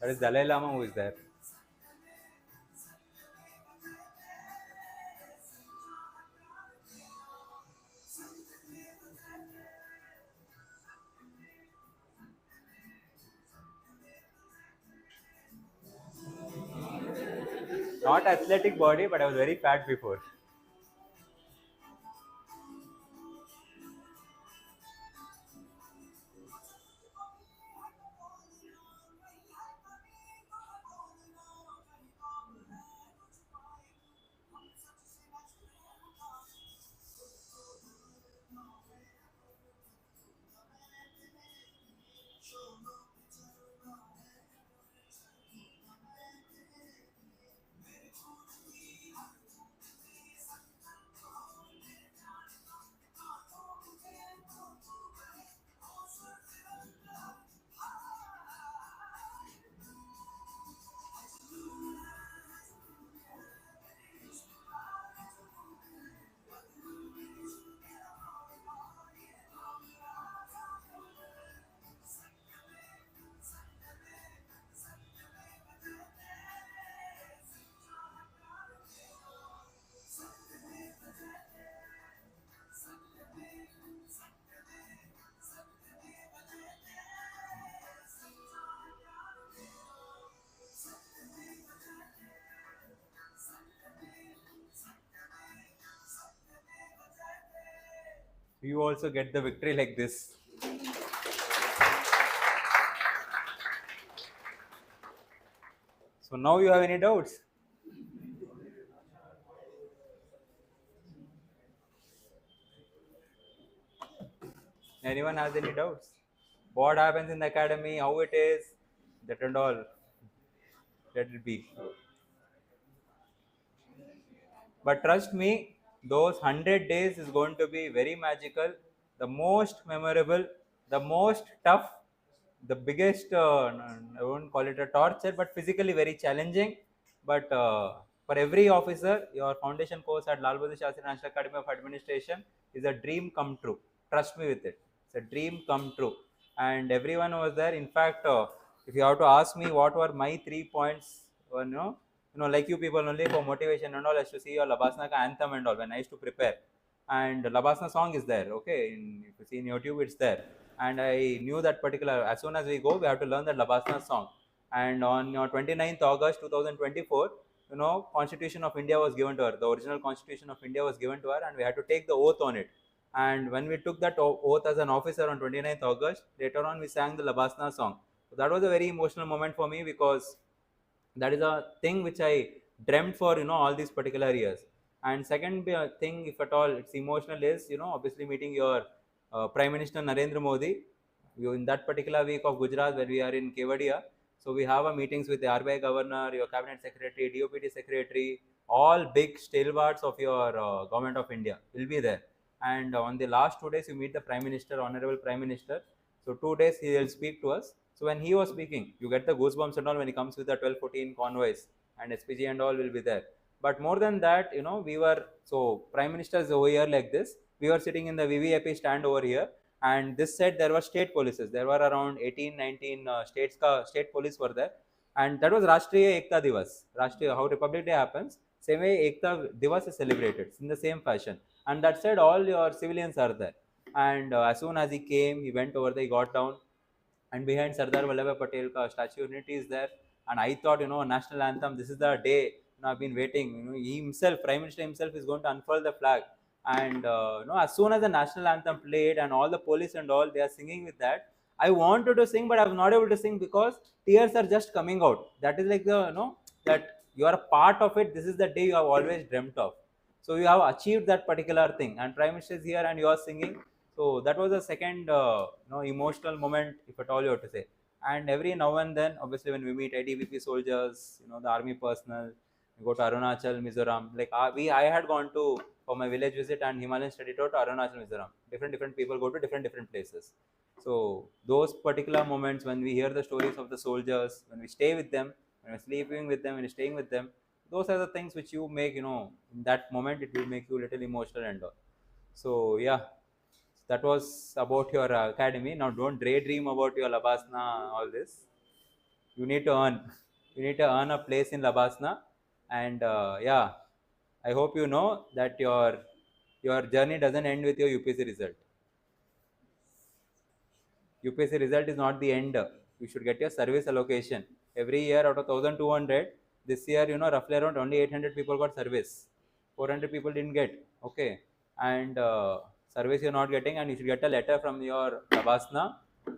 That is Dalai Lama who is there. Not athletic body, but I was very fat before. You also get the victory like this. So now you have any doubts? Anyone has any doubts? What happens in the academy, how it is, that and all. Let it be. But trust me, those 100 days is going to be very magical, the most memorable, the most tough, the biggest, I won't call it a torture, but physically very challenging. But for every officer, your foundation course at Lal Bahadur Shastri National Academy of Administration is a dream come true. Trust me with it. It's a dream come true. And everyone was there. In fact, if you have to ask me what were my 3 points, like you people only for motivation and all, I used to see your Labasna ka anthem and all when I used to prepare. And Labasna song is there, okay? If you see in YouTube, it's there. And I knew that particular, as soon as we go, we have to learn that Labasna song. And on 29th August 2024, Constitution of India was given to her. The original Constitution of India was given to her, and we had to take the oath on it. And when we took that oath as an officer on 29th August, later on we sang the Labasna song. So that was a very emotional moment for me, because that is a thing which I dreamt for all these particular years. And second thing, if at all it's emotional, is obviously meeting your Prime Minister Narendra Modi. In that particular week of Gujarat, where we are in Kevadia, so we have a meetings with the RBI Governor, your Cabinet Secretary, DOPT Secretary, all big stalwarts of your Government of India will be there. And on the last 2 days, you meet the Prime Minister, Honorable Prime Minister. So 2 days he will speak to us. So when he was speaking, you get the goosebumps and all when he comes with the 12-14 convoys, and SPG and all will be there. But more than that, we were, so Prime Minister is over here like this. We were sitting in the VVIP stand over here, and this side there were state polices. There were around 18, 19 state police were there, and that was Rashtriya Ekta Divas. Rashtriya, how Republic Day happens, same way Ekta Divas is celebrated in the same fashion. And that said, all your civilians are there. And as soon as he came, he went over there, he got down, and behind Sardar Vallabhbhai Patel ka Statue of Unity is there. And I thought, national anthem, this is the day. I've been waiting. He himself, Prime Minister himself, is going to unfurl the flag. And as soon as the national anthem played and all the police and all, they are singing with that. I wanted to sing, but I was not able to sing because tears are just coming out. That is like that you are a part of it. This is the day you have always dreamt of. So you have achieved that particular thing, and Prime Minister is here and you are singing. So that was the second emotional moment, if at all you have to say. And every now and then, obviously, when we meet IDVP soldiers, the army personnel, we go to Arunachal, Mizoram. Like I had gone to for my village visit and Himalayan study tour to Arunachal, Mizoram. Different people go to different places. So those particular moments when we hear the stories of the soldiers, when we stay with them, when we're sleeping with them, when we're staying with them, those are the things which you make, in that moment it will make you a little emotional and all. So yeah, that was about your academy. Now don't daydream about your Labasna, all this. You need to earn. You need to earn a place in Labasna. And yeah, I hope you know that your journey doesn't end with your UPSC result. UPSC result is not the end. You should get your service allocation. Every year out of 1200, this year, roughly around only 800 people got service. 400 people didn't get. Okay. And service you're not getting, and you should get a letter from your Labasna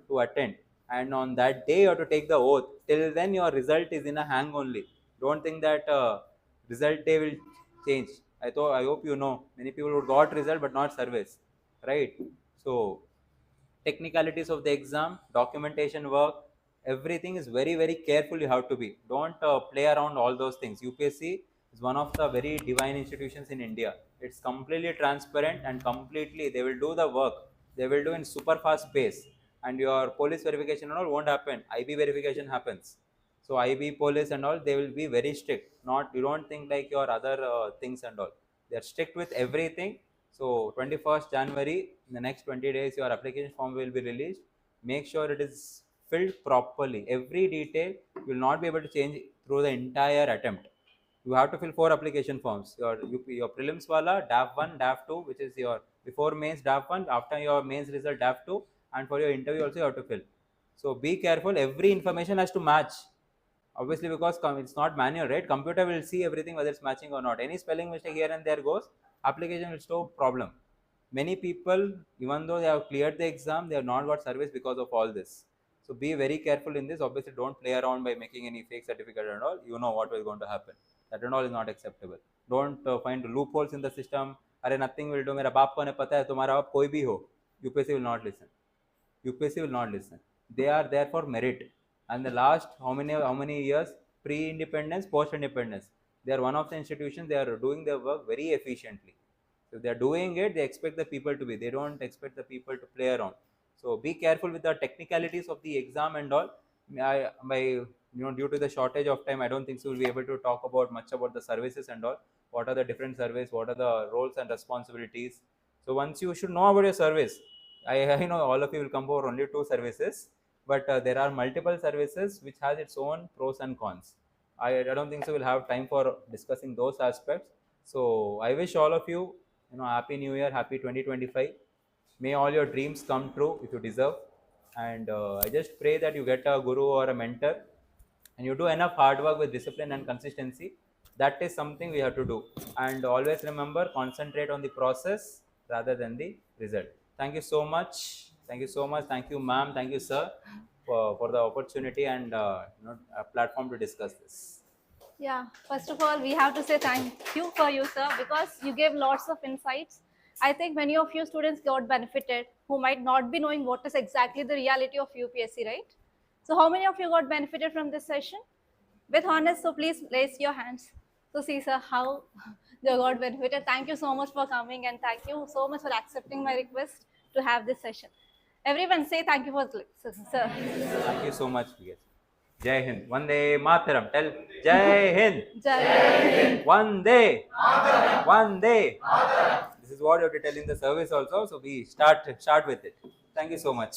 to attend. And on that day, you have to take the oath. Till then, your result is in a hang only. Don't think that result day will change. I hope you know. Many people would got result but not service. Right? So, technicalities of the exam, documentation work, everything is very, very careful you have to be. Don't play around all those things. UPSC is one of the very divine institutions in India. It's completely transparent and completely, they will do the work. They will do in super fast pace. And your police verification and all won't happen. IB verification happens. So IB police and all, they will be very strict. You don't think like your other things and all. They are strict with everything. So 21st January, in the next 20 days, your application form will be released. Make sure it is filled properly. Every detail you will not be able to change through the entire attempt. You have to fill 4 application forms. Your prelims wala, DAF 1, DAF 2, which is your before mains DAF 1, after your mains result DAF 2, and for your interview also you have to fill. So be careful. Every information has to match. Obviously, because it's not manual, right? Computer will see everything whether it's matching or not. Any spelling mistake here and there goes, application will show problem. Many people, even though they have cleared the exam, they have not got service because of all this. So be very careful in this. Obviously, don't play around by making any fake certificate and all. You know what is going to happen. That and all is not acceptable. Don't find loopholes in the system. Arey, nothing will do. मेरा बाप को नहीं पता है, तुम्हारा बाप कोई भी हो. UPSC will not listen. UPSC will not listen. They are there for merit. And the last how many years, pre-independence, post-independence, they are one of the institutions. They are doing their work very efficiently. So if they are doing it, they expect the people to be. They don't expect the people to play around. So be careful with the technicalities of the exam and all. Due to the shortage of time, I don't think so we'll be able to talk about much about the services and all. What are the different services? What are the roles and responsibilities? So once you should know about your service, I know all of you will come for only 2 services, but there are multiple services which has its own pros and cons. I don't think so we'll have time for discussing those aspects. So I wish all of you, happy new year, happy 2025. May all your dreams come true if you deserve. And I just pray that you get a guru or a mentor and you do enough hard work with discipline and consistency. That is something we have to do. And always remember, concentrate on the process rather than the result. Thank you so much. Thank you so much. Thank you, ma'am. Thank you, sir, for the opportunity and a platform to discuss this. Yeah, first of all, we have to say thank you for you, sir, because you gave lots of insights. I think many of you students got benefited who might not be knowing what is exactly the reality of UPSC, right? So, how many of you got benefited from this session? With honest, so please raise your hands to see, sir, how they got benefited. Thank you so much for coming and thank you so much for accepting my request to have this session. Everyone say thank you for, sir. Thank you so much, Priya. Jai Hind. Vande Mataram. Tell Jai Hind. Jai. Vande. Vande. This is what you have to tell in the service also. So we start with it. Thank you so much.